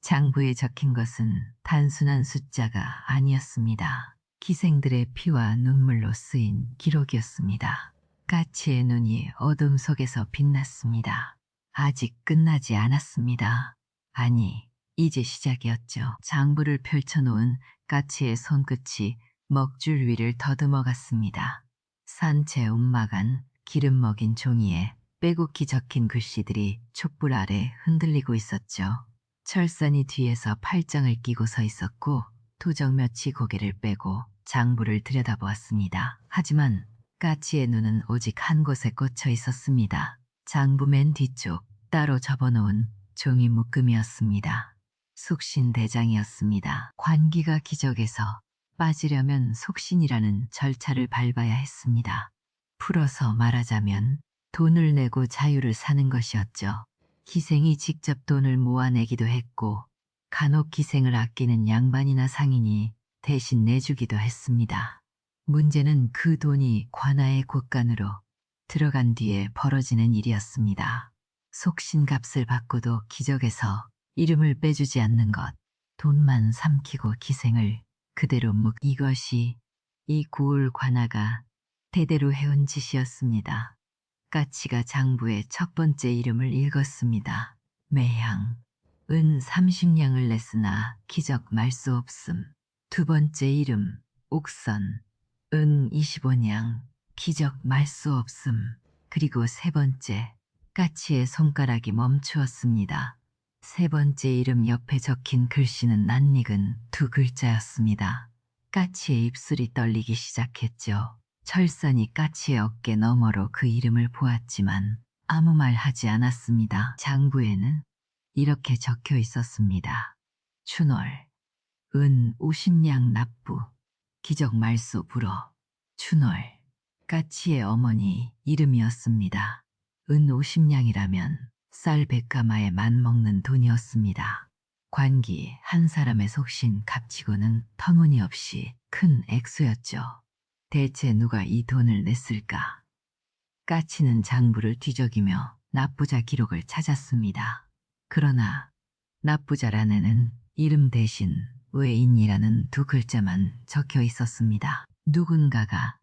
장부에 적힌 것은 단순한 숫자가 아니었습니다. 기생들의 피와 눈물로 쓰인 기록이었습니다. 까치의 눈이 어둠 속에서 빛났습니다. 아직 끝나지 않았습니다. 아니, 이제 시작이었죠. 장부를 펼쳐놓은 까치의 손끝이 먹줄 위를 더듬어갔습니다. 산채 움막한 기름 먹인 종이에 빼곡히 적힌 글씨들이 촛불 아래 흔들리고 있었죠. 철선이 뒤에서 팔짱을 끼고 서 있었고 도적몇이 고개를 빼고 장부를 들여다보았습니다. 하지만 까치의 눈은 오직 한 곳에 꽂혀 있었습니다. 장부 맨 뒤쪽 따로 접어놓은 종이 묶음이었습니다. 속신대장이었습니다. 관기가 기적에서 빠지려면 속신이라는 절차를 밟아야 했습니다. 풀어서 말하자면 돈을 내고 자유를 사는 것이었죠. 기생이 직접 돈을 모아내기도 했고 간혹 기생을 아끼는 양반이나 상인이 대신 내주기도 했습니다. 문제는 그 돈이 관아의 곳간으로 들어간 뒤에 벌어지는 일이었습니다. 속신값을 받고도 기적에서 이름을 빼주지 않는 것, 돈만 삼키고 기생을 그대로 이것이 이 고을 관아가 대대로 해온 짓이었습니다. 까치가 장부의 첫 번째 이름을 읽었습니다. 매향, 은 30냥을 냈으나 기적 말 수 없음. 두 번째 이름, 옥선, 은 25냥, 기적 말 수 없음. 그리고 세 번째, 까치의 손가락이 멈추었습니다. 세 번째 이름 옆에 적힌 글씨는 낯익은 두 글자였습니다. 까치의 입술이 떨리기 시작했죠. 철선이 까치의 어깨 너머로 그 이름을 보았지만 아무 말 하지 않았습니다. 장부에는 이렇게 적혀 있었습니다. 춘월, 은 50냥 납부, 기적 말소 불어. 춘월, 까치의 어머니 이름이었습니다. 은 50냥이라면 쌀 100가마에 맞먹는 돈이었습니다. 관기 한 사람의 속신 값치고는 터무니없이 큰 액수였죠. 대체 누가 이 돈을 냈을까? 까치는 장부를 뒤적이며 납부자 기록을 찾았습니다. 그러나 납부자란에는 이름 대신 외인이라는 두 글자만 적혀 있었습니다. 누군가가,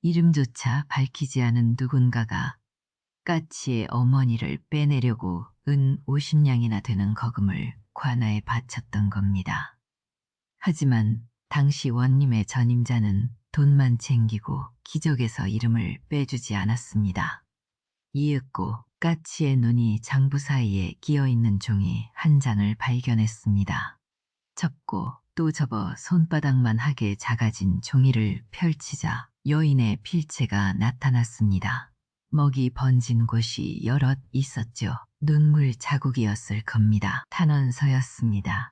이름조차 밝히지 않은 누군가가 까치의 어머니를 빼내려고 은 50냥이나 되는 거금을 관아에 바쳤던 겁니다. 하지만 당시 원님의 전임자는 돈만 챙기고 기적에서 이름을 빼주지 않았습니다. 이윽고 까치의 눈이 장부 사이에 끼어있는 종이 한 장을 발견했습니다. 접고 또 접어 손바닥만 하게 작아진 종이를 펼치자 여인의 필체가 나타났습니다. 먹이 번진 곳이 여럿 있었죠. 눈물 자국이었을 겁니다. 탄원서였습니다.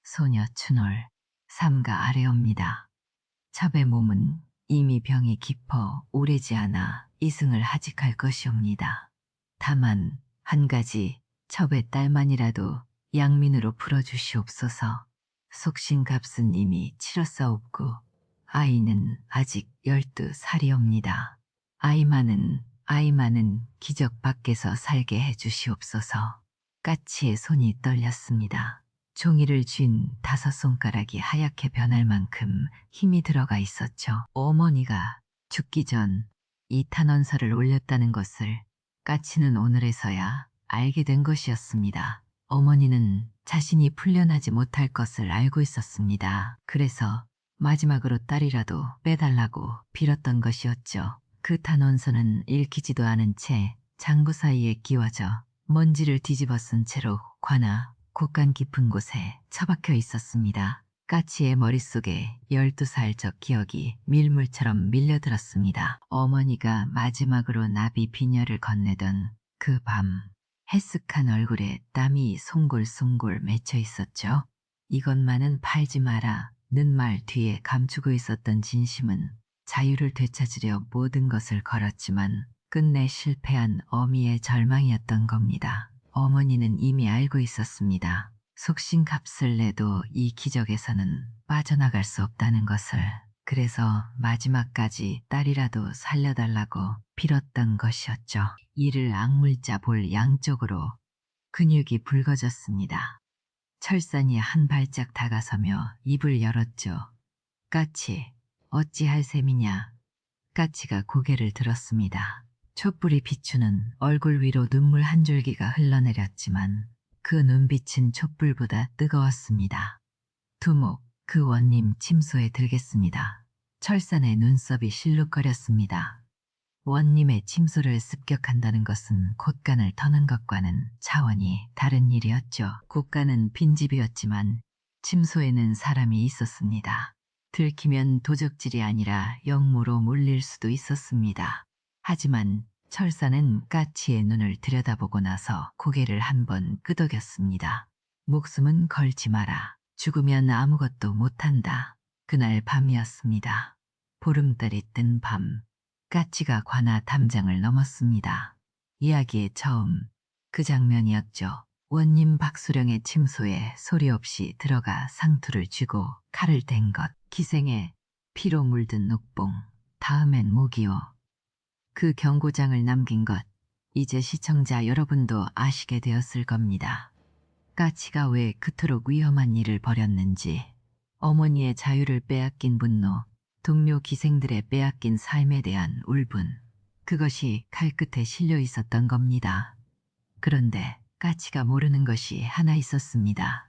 소녀 춘월, 삼가 아래옵니다. 첩의 몸은 이미 병이 깊어 오래지 않아 이승을 하직할 것이옵니다. 다만 한 가지 첩의 딸만이라도 양민으로 풀어주시옵소서. 속신값은 이미 치렀사옵고 아이는 아직 12살이옵니다. 아이만은 기적 밖에서 살게 해주시옵소서. 까치의 손이 떨렸습니다. 종이를 쥔 5손가락이 하얗게 변할 만큼 힘이 들어가 있었죠. 어머니가 죽기 전 이 탄원서를 올렸다는 것을 까치는 오늘에서야 알게 된 것이었습니다. 어머니는 자신이 풀려나지 못할 것을 알고 있었습니다. 그래서 마지막으로 딸이라도 빼달라고 빌었던 것이었죠. 그 탄원서는 읽히지도 않은 채 장부 사이에 끼워져 먼지를 뒤집어 쓴 채로 관아 곳간 깊은 곳에 처박혀 있었습니다. 까치의 머릿속에 12살 적 기억이 밀물처럼 밀려들었습니다. 어머니가 마지막으로 나비 비녀를 건네던 그 밤, 해쓱한 얼굴에 땀이 송골송골 맺혀 있었죠. 이것만은 팔지 마라 는 말 뒤에 감추고 있었던 진심은 자유를 되찾으려 모든 것을 걸었지만 끝내 실패한 어미의 절망이었던 겁니다. 어머니는 이미 알고 있었습니다. 속신 값을 내도 이 기적에서는 빠져나갈 수 없다는 것을. 그래서 마지막까지 딸이라도 살려달라고 빌었던 것이었죠. 이를 악물자 볼 양쪽으로 근육이 붉어졌습니다. 철산이 한 발짝 다가서며 입을 열었죠. 까치, 어찌할 셈이냐. 까치가 고개를 들었습니다. 촛불이 비추는 얼굴 위로 눈물 한 줄기가 흘러내렸지만 그 눈빛은 촛불보다 뜨거웠습니다. 두목, 그 원님 침소에 들겠습니다. 철산의 눈썹이 실룩거렸습니다. 원님의 침소를 습격한다는 것은 곳간을 터는 것과는 차원이 다른 일이었죠. 곳간은 빈집이었지만 침소에는 사람이 있었습니다. 들키면 도적질이 아니라 영모로 몰릴 수도 있었습니다. 하지만 철사는 까치의 눈을 들여다보고 나서 고개를 한번 끄덕였습니다. 목숨은 걸지 마라. 죽으면 아무것도 못한다. 그날 밤이었습니다. 보름달이 뜬 밤, 까치가 관아 담장을 넘었습니다. 이야기의 처음, 그 장면이었죠. 원님 박수령의 침소에 소리 없이 들어가 상투를 쥐고 칼을 댄 것, 기생에 피로 물든 녹봉, 다음엔 목이요. 그 경고장을 남긴 것, 이제 시청자 여러분도 아시게 되었을 겁니다. 까치가 왜 그토록 위험한 일을 벌였는지, 어머니의 자유를 빼앗긴 분노, 동료 기생들의 빼앗긴 삶에 대한 울분, 그것이 칼끝에 실려 있었던 겁니다. 그런데 까치가 모르는 것이 하나 있었습니다.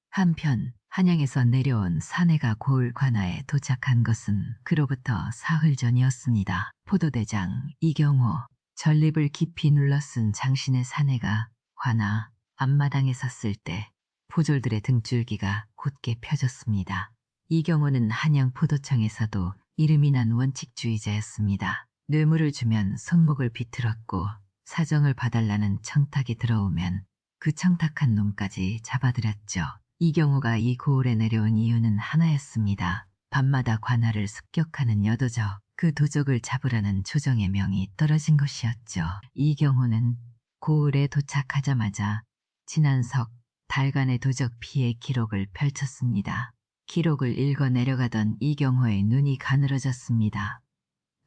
한편 한양에서 내려온 사내가 고을 관아에 도착한 것은 그로부터 사흘 전이었습니다. 포도대장 이경호, 전립을 깊이 눌러쓴 장신의 사내가 관아 앞마당에 섰을 때 포졸들의 등줄기가 곧게 펴졌습니다. 이경호는 한양 포도청에서도 이름이 난 원칙주의자였습니다. 뇌물을 주면 손목을 비틀었고 사정을 봐달라는 청탁이 들어오면 그 청탁한 놈까지 잡아들였죠. 이경호가 이 고을에 내려온 이유는 하나였습니다. 밤마다 관아를 습격하는 여도적, 그 도적을 잡으라는 조정의 명이 떨어진 것이었죠. 이경호는 고을에 도착하자마자 지난 석 달간의 도적 피해 기록을 펼쳤습니다. 기록을 읽어 내려가던 이경호의 눈이 가늘어졌습니다.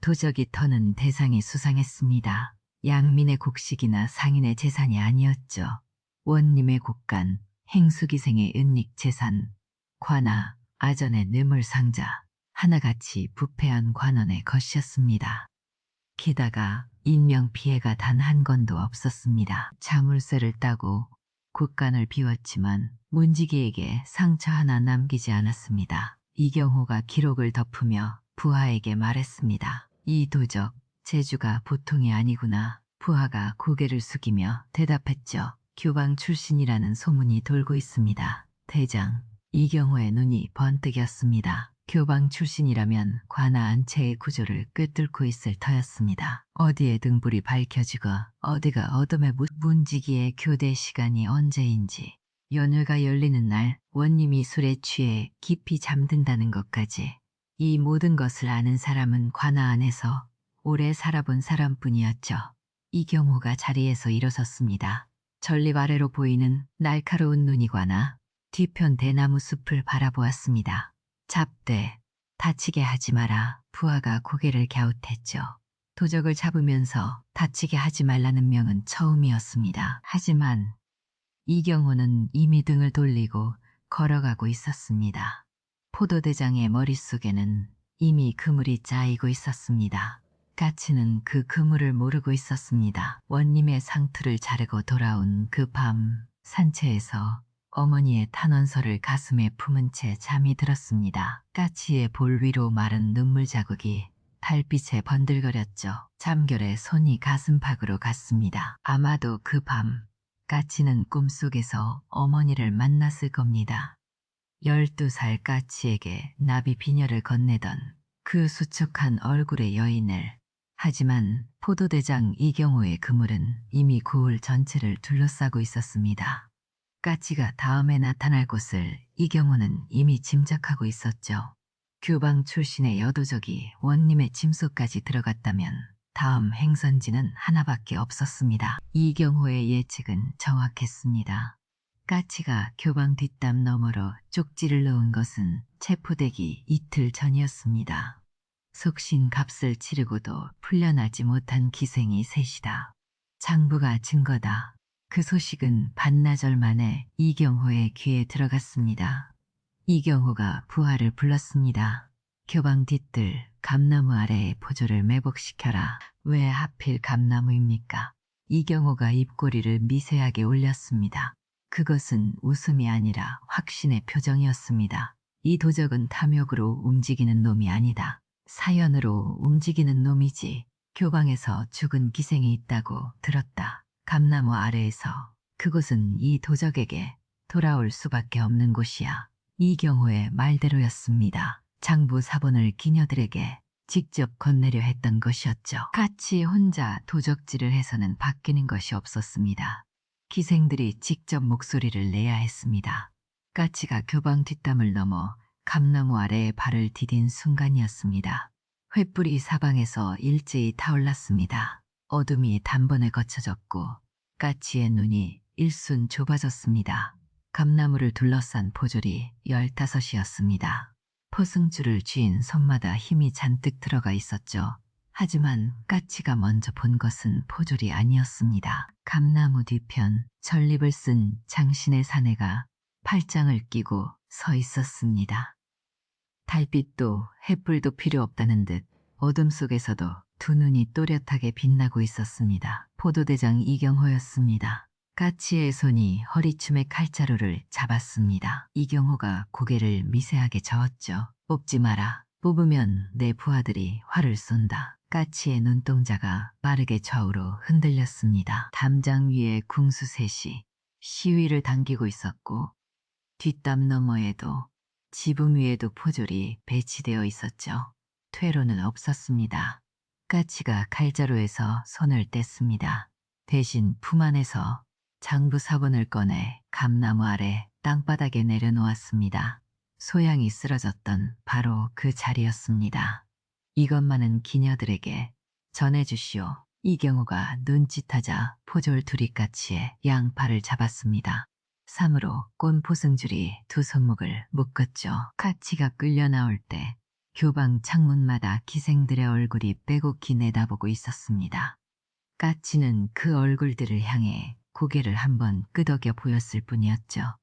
도적이 터는 대상이 수상했습니다. 양민의 곡식이나 상인의 재산이 아니었죠. 원님의 곡간, 행수기생의 은닉 재산, 관아, 아전의 뇌물상자, 하나같이 부패한 관원의 것이었습니다. 게다가 인명피해가 단 한 건도 없었습니다. 자물쇠를 따고 곡간을 비웠지만 문지기에게 상처 하나 남기지 않았습니다. 이경호가 기록을 덮으며 부하에게 말했습니다. 이 도적, 재주가 보통이 아니구나. 부하가 고개를 숙이며 대답했죠. 교방 출신이라는 소문이 돌고 있습니다. 대장, 이경호의 눈이 번뜩였습니다. 교방 출신이라면 관아 안채의 구조를 꿰뚫고 있을 터였습니다. 어디에 등불이 밝혀지고 어디가 어둠에 문지기의 교대 시간이 언제인지, 연회가 열리는 날 원님이 술에 취해 깊이 잠든다는 것까지, 이 모든 것을 아는 사람은 관아 안에서 오래 살아본 사람뿐이었죠. 이경호가 자리에서 일어섰습니다. 전립 아래로 보이는 날카로운 눈이 관아 뒤편 대나무 숲을 바라보았습니다. 잡되, 다치게 하지 마라. 부하가 고개를 갸웃했죠. 도적을 잡으면서 다치게 하지 말라는 명은 처음이었습니다. 하지만 이경호는 이미 등을 돌리고 걸어가고 있었습니다. 포도대장의 머릿속에는 이미 그물이 짜이고 있었습니다. 까치는 그 그물을 모르고 있었습니다. 원님의 상투를 자르고 돌아온 그 밤, 산채에서 어머니의 탄원서를 가슴에 품은 채 잠이 들었습니다. 까치의 볼 위로 마른 눈물 자국이 달빛에 번들거렸죠. 잠결에 손이 가슴팍으로 갔습니다. 아마도 그 밤 까치는 꿈속에서 어머니를 만났을 겁니다. 12살 까치에게 나비 비녀를 건네던 그 수척한 얼굴의 여인을. 하지만 포도대장 이경호의 그물은 이미 고을 전체를 둘러싸고 있었습니다. 까치가 다음에 나타날 곳을 이경호는 이미 짐작하고 있었죠. 교방 출신의 여도적이 원님의 짐속까지 들어갔다면 다음 행선지는 하나밖에 없었습니다. 이경호의 예측은 정확했습니다. 까치가 교방 뒷담 너머로 쪽지를 넣은 것은 체포되기 이틀 전이었습니다. 속신 값을 치르고도 풀려나지 못한 기생이 셋이다. 장부가 증거다. 그 소식은 반나절 만에 이경호의 귀에 들어갔습니다. 이경호가 부하를 불렀습니다. 교방 뒤뜰 감나무 아래의 포조를 매복시켜라. 왜 하필 감나무입니까? 이경호가 입꼬리를 미세하게 올렸습니다. 그것은 웃음이 아니라 확신의 표정이었습니다. 이 도적은 탐욕으로 움직이는 놈이 아니다. 사연으로 움직이는 놈이지. 교방에서 죽은 기생이 있다고 들었다. 감나무 아래에서. 그곳은 이 도적에게 돌아올 수밖에 없는 곳이야. 이경호의 말대로였습니다. 장부 사본을 기녀들에게 직접 건네려 했던 것이었죠. 같이 혼자 도적질을 해서는 바뀌는 것이 없었습니다. 기생들이 직접 목소리를 내야 했습니다. 까치가 교방 뒷담을 넘어 감나무 아래에 발을 디딘 순간이었습니다. 횃불이 사방에서 일제히 타올랐습니다. 어둠이 단번에 거쳐졌고 까치의 눈이 일순 좁아졌습니다. 감나무를 둘러싼 포졸이 15이었습니다. 포승줄을 쥐인 손마다 힘이 잔뜩 들어가 있었죠. 하지만 까치가 먼저 본 것은 포졸이 아니었습니다. 감나무 뒤편 전립을 쓴 장신의 사내가 팔짱을 끼고 서 있었습니다. 달빛도 햇불도 필요 없다는 듯 어둠 속에서도 두 눈이 또렷하게 빛나고 있었습니다. 포도대장 이경호였습니다. 까치의 손이 허리춤의 칼자루를 잡았습니다. 이경호가 고개를 미세하게 저었죠. 뽑지 마라. 뽑으면 내 부하들이 활을 쏜다. 까치의 눈동자가 빠르게 좌우로 흔들렸습니다. 담장 위에 궁수 셋이 시위를 당기고 있었고 뒷담 너머에도 지붕 위에도 포졸이 배치되어 있었죠. 퇴로는 없었습니다. 까치가 칼자루에서 손을 뗐습니다. 대신 품 안에서 장부 사본을 꺼내 감나무 아래 땅바닥에 내려놓았습니다. 소양이 쓰러졌던 바로 그 자리였습니다. 이것만은 기녀들에게 전해주시오. 이경호가 눈짓하자 포졸 둘이 까치의 양팔을 잡았습니다. 삼으로 꼰 포승줄이 두 손목을 묶었죠. 까치가 끌려 나올 때 교방 창문마다 기생들의 얼굴이 빼곡히 내다보고 있었습니다. 까치는 그 얼굴들을 향해 고개를 한번 끄덕여 보였을 뿐이었죠.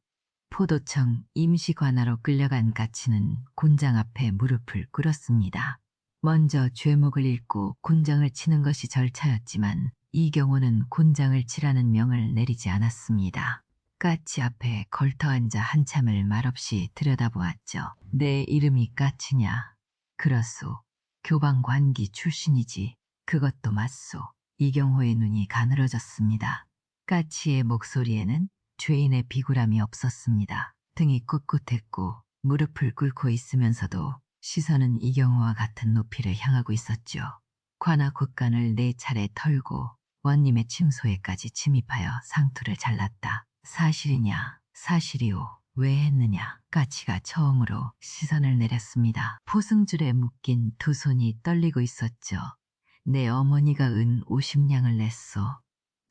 포도청 임시관하로 끌려간 까치는 곤장 앞에 무릎을 꿇었습니다. 먼저 죄목을 읽고 곤장을 치는 것이 절차였지만 이경호는 곤장을 치라는 명을 내리지 않았습니다. 까치 앞에 걸터앉아 한참을 말없이 들여다보았죠. 내 이름이 까치냐? 그렇소. 교방관기 출신이지. 그것도 맞소. 이경호의 눈이 가늘어졌습니다. 까치의 목소리에는 죄인의 비굴함이 없었습니다. 등이 꿋꿋했고 무릎을 꿇고 있으면서도 시선은 이경호와 같은 높이를 향하고 있었죠. 관아 곶간을 4차례 털고 원님의 침소에까지 침입하여 상투를 잘랐다. 사실이냐? 사실이오. 왜 했느냐? 까치가 처음으로 시선을 내렸습니다. 포승줄에 묶인 두 손이 떨리고 있었죠. 내 어머니가 은 50냥을 냈소.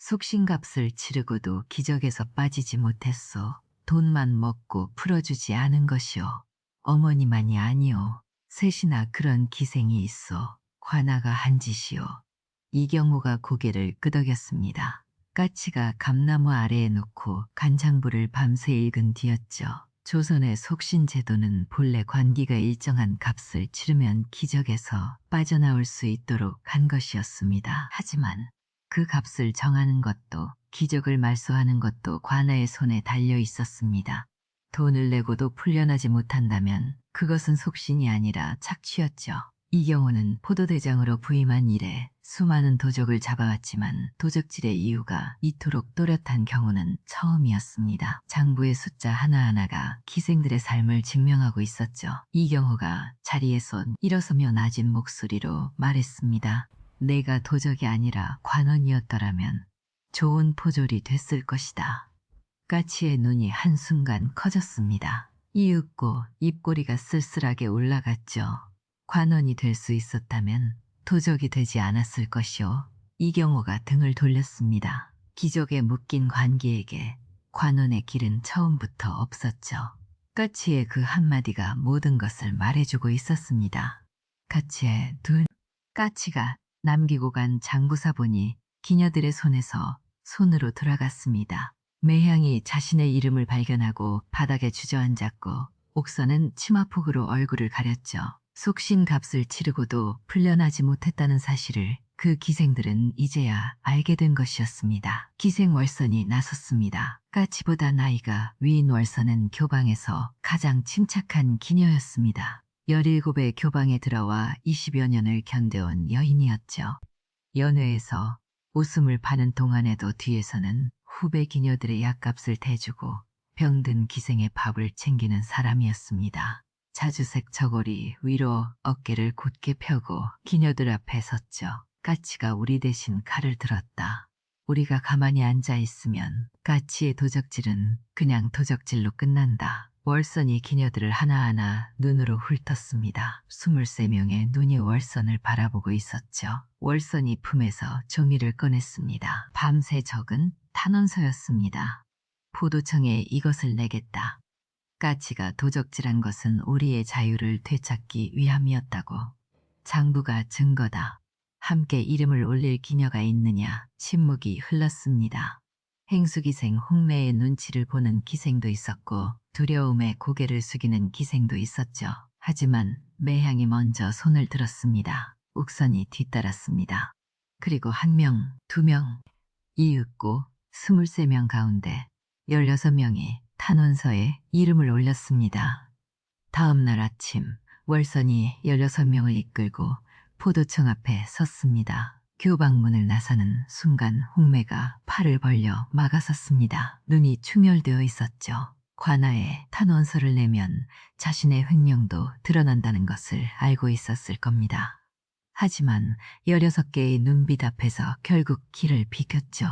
속신값을 치르고도 기적에서 빠지지 못했소. 돈만 먹고 풀어주지 않은 것이오. 어머니만이 아니오. 셋이나 그런 기생이 있어. 관아가 한 짓이오. 이경호가 고개를 끄덕였습니다. 까치가 감나무 아래에 놓고 간장부를 밤새 읽은 뒤였죠. 조선의 속신제도는 본래 관기가 일정한 값을 치르면 기적에서 빠져나올 수 있도록 한 것이었습니다. 하지만 그 값을 정하는 것도 기적을 말소하는 것도 관아의 손에 달려 있었습니다. 돈을 내고도 풀려나지 못한다면 그것은 속신이 아니라 착취였죠. 이경호는 포도대장으로 부임한 이래 수많은 도적을 잡아왔지만 도적질의 이유가 이토록 또렷한 경우는 처음이었습니다. 장부의 숫자 하나하나가 기생들의 삶을 증명하고 있었죠. 이경호가 자리에서 일어서며 낮은 목소리로 말했습니다. 내가 도적이 아니라 관원이었더라면 좋은 포졸이 됐을 것이다. 까치의 눈이 한순간 커졌습니다. 이윽고 입꼬리가 쓸쓸하게 올라갔죠. 관원이 될 수 있었다면 도적이 되지 않았을 것이오. 이경호가 등을 돌렸습니다. 기적에 묶인 관기에게 관원의 길은 처음부터 없었죠. 까치의 그 한마디가 모든 것을 말해주고 있었습니다. 까치의 둔 까치가 남기고 간 장부사본이 기녀들의 손에서 손으로 돌아갔습니다. 매향이 자신의 이름을 발견하고 바닥에 주저앉았고 옥선은 치마폭으로 얼굴을 가렸죠. 속신 값을 치르고도 풀려나지 못했다는 사실을 그 기생들은 이제야 알게 된 것이었습니다. 기생 월선이 나섰습니다. 까치보다 나이가 위인 월선은 교방에서 가장 침착한 기녀였습니다. 17의 교방에 들어와 20여 년을 견뎌온 여인이었죠. 연회에서 웃음을 파는 동안에도 뒤에서는 후배 기녀들의 약값을 대주고 병든 기생의 밥을 챙기는 사람이었습니다. 자주색 저고리 위로 어깨를 곧게 펴고 기녀들 앞에 섰죠. 까치가 우리 대신 칼을 들었다. 우리가 가만히 앉아 있으면 까치의 도적질은 그냥 도적질로 끝난다. 월선이 기녀들을 하나하나 눈으로 훑었습니다. 23명의 눈이 월선을 바라보고 있었죠. 월선이 품에서 종이를 꺼냈습니다. 밤새 적은 탄원서였습니다. 포도청에 이것을 내겠다. 까치가 도적질한 것은 우리의 자유를 되찾기 위함이었다고. 장부가 증거다. 함께 이름을 올릴 기녀가 있느냐. 침묵이 흘렀습니다. 행수기생 홍매의 눈치를 보는 기생도 있었고 두려움에 고개를 숙이는 기생도 있었죠. 하지만 매향이 먼저 손을 들었습니다. 옥선이 뒤따랐습니다. 그리고 1명, 2명, 이윽고 23명 가운데 16명이 탄원서에 이름을 올렸습니다. 다음 날 아침 월선이 16명을 이끌고 포도청 앞에 섰습니다. 교방문을 나서는 순간 홍매가 팔을 벌려 막아섰습니다. 눈이 충혈되어 있었죠. 관아에 탄원서를 내면 자신의 횡령도 드러난다는 것을 알고 있었을 겁니다. 하지만 16개의 눈빛 앞에서 결국 길을 비켰죠.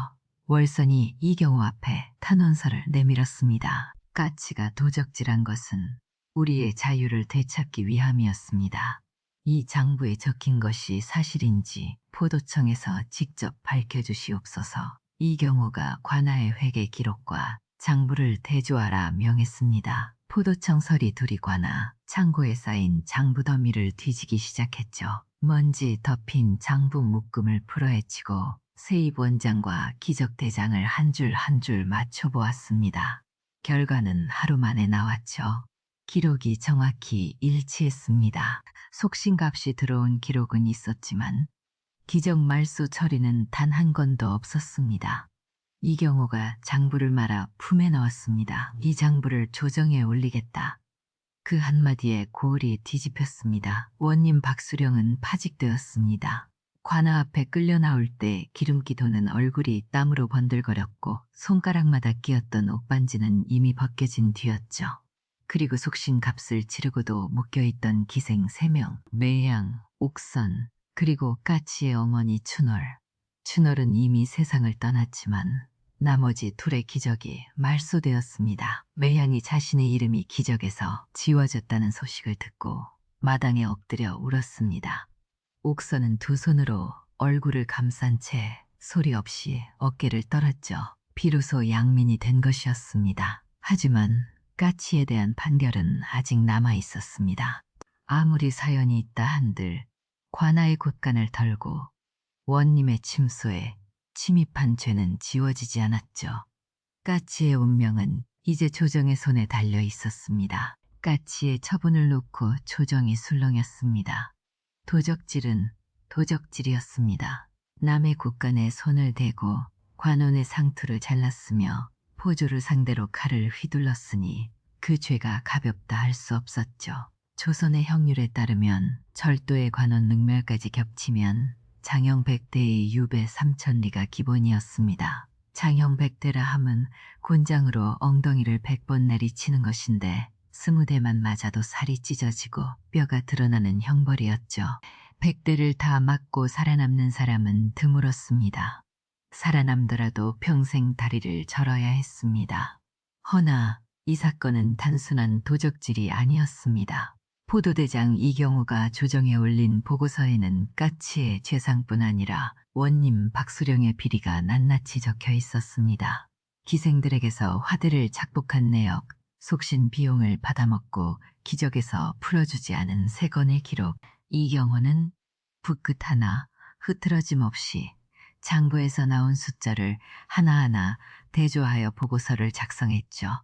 월선이 이경호 앞에 탄원서를 내밀었습니다. 까치가 도적질한 것은 우리의 자유를 되찾기 위함이었습니다. 이 장부에 적힌 것이 사실인지 포도청에서 직접 밝혀주시옵소서. 이경호가 관아의 회계 기록과 장부를 대조하라 명했습니다. 포도청 서리 둘이 관아 창고에 쌓인 장부 더미를 뒤지기 시작했죠. 먼지 덮인 장부 묶음을 풀어헤치고 세입 원장과 기적대장을 한 줄 한 줄 맞춰보았습니다. 결과는 하루 만에 나왔죠. 기록이 정확히 일치했습니다. 속신값이 들어온 기록은 있었지만 기적 말소 처리는 단 한 건도 없었습니다. 이경호가 장부를 말아 품에 넣었습니다. 이 장부를 조정에 올리겠다. 그 한마디에 고을이 뒤집혔습니다. 원님 박수령은 파직되었습니다. 관아 앞에 끌려 나올 때 기름기 도는 얼굴이 땀으로 번들거렸고 손가락마다 끼었던 옥반지는 이미 벗겨진 뒤였죠. 그리고 속신 값을 치르고도 묶여있던 기생 3명, 매양, 옥선, 그리고 까치의 어머니 춘월. 춘월은 이미 세상을 떠났지만 나머지 둘의 기적이 말소되었습니다. 매양이 자신의 이름이 기적에서 지워졌다는 소식을 듣고 마당에 엎드려 울었습니다. 옥선은 두 손으로 얼굴을 감싼 채 소리 없이 어깨를 떨었죠. 비로소 양민이 된 것이었습니다. 하지만 까치에 대한 판결은 아직 남아 있었습니다. 아무리 사연이 있다 한들 관아의 곳간을 털고 원님의 침소에 침입한 죄는 지워지지 않았죠. 까치의 운명은 이제 조정의 손에 달려 있었습니다. 까치의 처분을 놓고 조정이 술렁였습니다. 도적질은 도적질이었습니다. 남의 곳간에 손을 대고 관원의 상투를 잘랐으며 포조를 상대로 칼을 휘둘렀으니 그 죄가 가볍다 할 수 없었죠. 조선의 형률에 따르면 절도에 관한 능멸까지 겹치면 장형 100대의 유배 3천리가 기본이었습니다. 장형 100대라 함은 곤장으로 엉덩이를 100번 내리치는 것인데 20대만 맞아도 살이 찢어지고 뼈가 드러나는 형벌이었죠. 100대를 다 맞고 살아남는 사람은 드물었습니다. 살아남더라도 평생 다리를 절어야 했습니다. 허나 이 사건은 단순한 도적질이 아니었습니다. 포도대장 이경우가 조정에 올린 보고서에는 까치의 죄상뿐 아니라 원님 박수령의 비리가 낱낱이 적혀 있었습니다. 기생들에게서 화대를 작복한 내역, 속신 비용을 받아먹고 기적에서 풀어주지 않은 3건의 기록, 이경우는 붓끝 하나 흐트러짐 없이 장부에서 나온 숫자를 하나하나 대조하여 보고서를 작성했죠.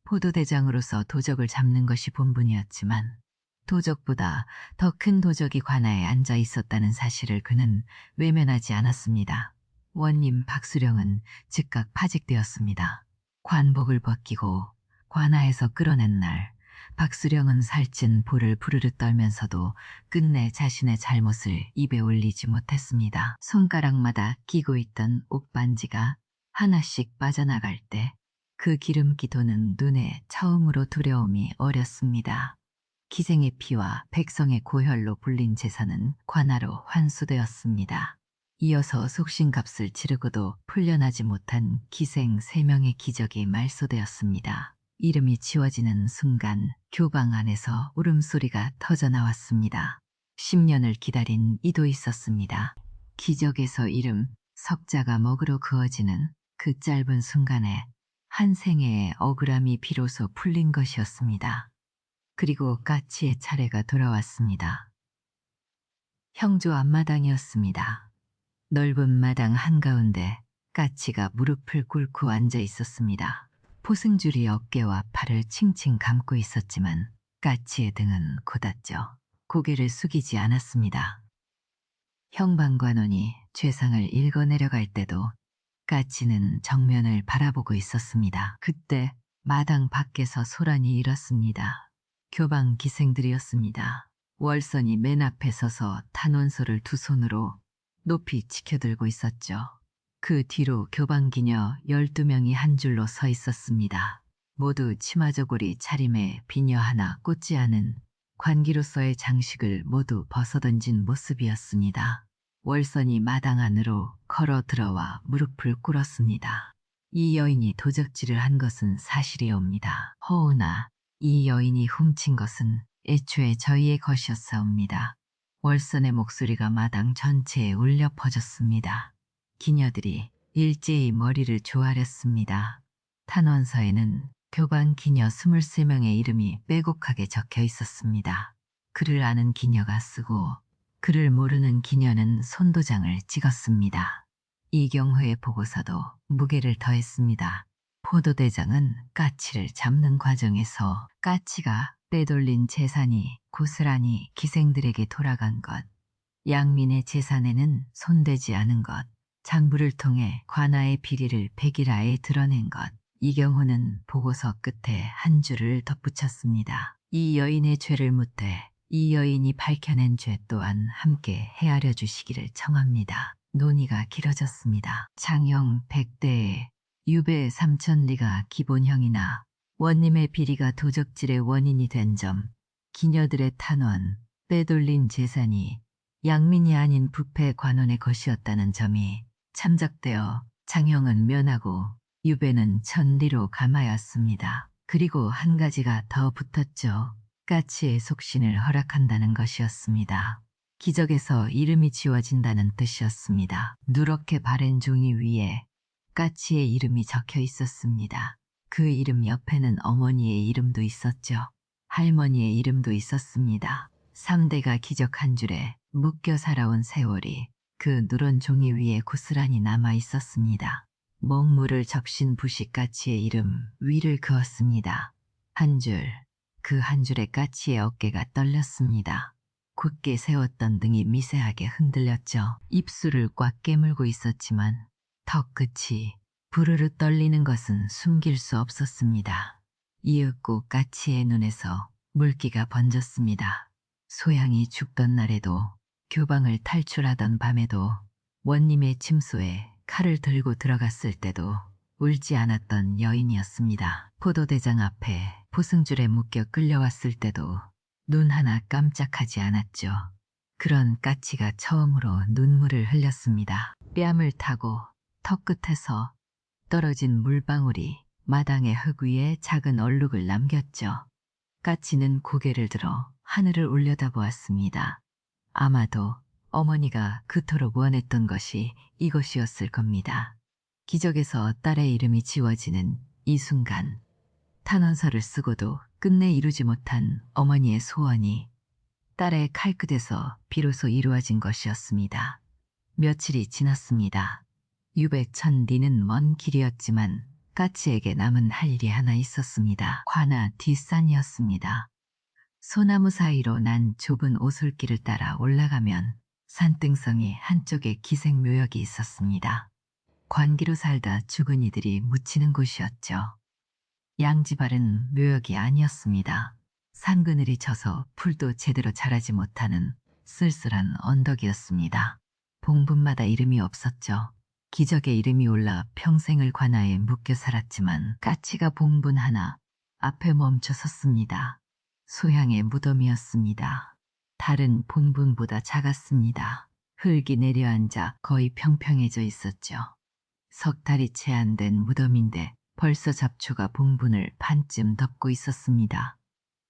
포도대장으로서 도적을 잡는 것이 본분이었지만 도적보다 더 큰 도적이 관아에 앉아 있었다는 사실을 그는 외면하지 않았습니다. 원님 박수령은 즉각 파직되었습니다. 관복을 벗기고 관아에서 끌어낸 날 박수령은 살찐 볼을 부르르 떨면서도 끝내 자신의 잘못을 입에 올리지 못했습니다. 손가락마다 끼고 있던 옷반지가 하나씩 빠져나갈 때 그 기름기 도는 눈에 처음으로 두려움이 어렸습니다. 기생의 피와 백성의 고혈로 불린 재산은 관아로 환수되었습니다. 이어서 속신값을 치르고도 풀려나지 못한 기생 3명의 기적이 말소되었습니다. 이름이 지워지는 순간 교방 안에서 울음소리가 터져나왔습니다. 10년을 기다린 이도 있었습니다. 기적에서 이름 석자가 먹으로 그어지는 그 짧은 순간에 한 생애의 억울함이 비로소 풀린 것이었습니다. 그리고 까치의 차례가 돌아왔습니다. 형조 앞마당이었습니다. 넓은 마당 한가운데 까치가 무릎을 꿇고 앉아 있었습니다. 포승줄이 어깨와 팔을 칭칭 감고 있었지만 까치의 등은 곧았죠. 고개를 숙이지 않았습니다. 형방관원이 죄상을 읽어내려갈 때도 까치는 정면을 바라보고 있었습니다. 그때 마당 밖에서 소란이 일었습니다. 교방 기생들이었습니다. 월선이 맨 앞에 서서 탄원서를 2손으로 높이 치켜들고 있었죠. 그 뒤로 교방기녀 12명이 한 줄로 서 있었습니다. 모두 치마저고리 차림에 비녀 하나 꽂지 않은 관기로서의 장식을 모두 벗어던진 모습이었습니다. 월선이 마당 안으로 걸어 들어와 무릎을 꿇었습니다. 이 여인이 도적질을 한 것은 사실이옵니다. 허우나 이 여인이 훔친 것은 애초에 저희의 것이었사옵니다. 월선의 목소리가 마당 전체에 울려 퍼졌습니다. 기녀들이 일제히 머리를 조아렸습니다. 탄원서에는 교방 기녀 23명의 이름이 빼곡하게 적혀 있었습니다. 그를 아는 기녀가 쓰고 그를 모르는 기녀는 손도장을 찍었습니다. 이경호의 보고서도 무게를 더했습니다. 포도대장은 까치를 잡는 과정에서 까치가 빼돌린 재산이 고스란히 기생들에게 돌아간 것, 양민의 재산에는 손대지 않은 것, 장부를 통해 관아의 비리를 백일하에 드러낸 것, 이경호는 보고서 끝에 한 줄을 덧붙였습니다. 이 여인의 죄를 묻되 이 여인이 밝혀낸 죄 또한 함께 헤아려 주시기를 청합니다. 논의가 길어졌습니다. 장형 100대에 유배 3천리가 기본형이나 원님의 비리가 도적질의 원인이 된 점, 기녀들의 탄원, 빼돌린 재산이 양민이 아닌 부패 관원의 것이었다는 점이 참작되어 장형은 면하고 유배는 천리로 감하였습니다. 그리고 한 가지가 더 붙었죠. 까치의 속신을 허락한다는 것이었습니다. 기적에서 이름이 지워진다는 뜻이었습니다. 누렇게 바랜 종이 위에 까치의 이름이 적혀 있었습니다. 그 이름 옆에는 어머니의 이름도 있었죠. 할머니의 이름도 있었습니다. 3대가 기적 한 줄에 묶여 살아온 세월이 그 누런 종이 위에 고스란히 남아 있었습니다. 먹물을 적신 부시까치의 이름 위를 그었습니다. 한 줄, 그 한 줄에 까치의 어깨가 떨렸습니다. 굳게 세웠던 등이 미세하게 흔들렸죠. 입술을 꽉 깨물고 있었지만 턱 끝이 부르르 떨리는 것은 숨길 수 없었습니다. 이윽고 까치의 눈에서 물기가 번졌습니다. 소양이 죽던 날에도, 교방을 탈출하던 밤에도, 원님의 침소에 칼을 들고 들어갔을 때도 울지 않았던 여인이었습니다. 포도대장 앞에 포승줄에 묶여 끌려왔을 때도 눈 하나 깜짝하지 않았죠. 그런 까치가 처음으로 눈물을 흘렸습니다. 뺨을 타고 턱 끝에서 떨어진 물방울이 마당의 흙 위에 작은 얼룩을 남겼죠. 까치는 고개를 들어 하늘을 올려다보았습니다. 아마도 어머니가 그토록 원했던 것이 이것이었을 겁니다. 기적에서 딸의 이름이 지워지는 이 순간, 탄원서를 쓰고도 끝내 이루지 못한 어머니의 소원이 딸의 칼끝에서 비로소 이루어진 것이었습니다. 며칠이 지났습니다. 유백천리는 먼 길이었지만 까치에게 남은 할 일이 하나 있었습니다. 관아 뒷산이었습니다. 소나무 사이로 난 좁은 오솔길을 따라 올라가면 산등성이 한쪽에 기생묘역이 있었습니다. 관기로 살다 죽은 이들이 묻히는 곳이었죠. 양지발은 묘역이 아니었습니다. 산그늘이 져서 풀도 제대로 자라지 못하는 쓸쓸한 언덕이었습니다. 봉분마다 이름이 없었죠. 기적의 이름이 올라 평생을 관아에 묶여 살았지만 까치가 봉분 하나 앞에 멈춰 섰습니다. 소양의 무덤이었습니다. 다른 봉분보다 작았습니다. 흙이 내려앉아 거의 평평해져 있었죠. 석 달이 채 안 된 무덤인데 벌써 잡초가 봉분을 반쯤 덮고 있었습니다.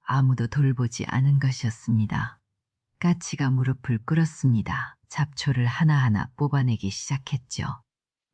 아무도 돌보지 않은 것이었습니다. 까치가 무릎을 꿇었습니다. 잡초를 하나하나 뽑아내기 시작했죠.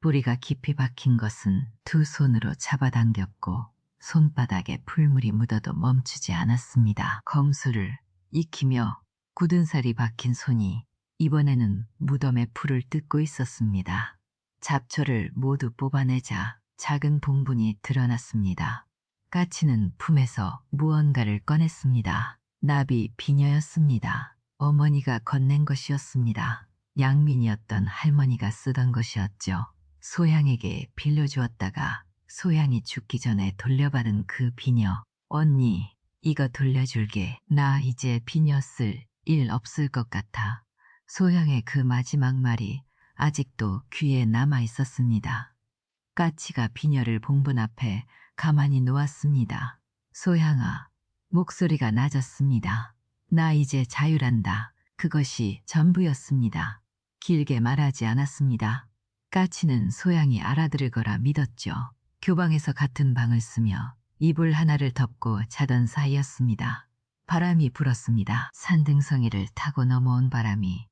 뿌리가 깊이 박힌 것은 두 손으로 잡아당겼고 손바닥에 풀물이 묻어도 멈추지 않았습니다. 검술을 익히며 굳은 살이 박힌 손이 이번에는 무덤의 풀을 뜯고 있었습니다. 잡초를 모두 뽑아내자 작은 봉분이 드러났습니다. 까치는 품에서 무언가를 꺼냈습니다. 나비 비녀였습니다. 어머니가 건넨 것이었습니다. 양민이었던 할머니가 쓰던 것이었죠. 소양에게 빌려주었다가 소양이 죽기 전에 돌려받은 그 비녀. 언니, 이거 돌려줄게. 나 이제 비녀 쓸 일 없을 것 같아. 소양의 그 마지막 말이 아직도 귀에 남아 있었습니다. 까치가 비녀를 봉분 앞에 가만히 놓았습니다. 소양아, 목소리가 낮았습니다. 나 이제 자유란다. 그것이 전부였습니다. 길게 말하지 않았습니다. 까치는 소양이 알아들을 거라 믿었죠. 교방에서 같은 방을 쓰며 이불 하나를 덮고 자던 사이였습니다. 바람이 불었습니다. 산등성이를 타고 넘어온 바람이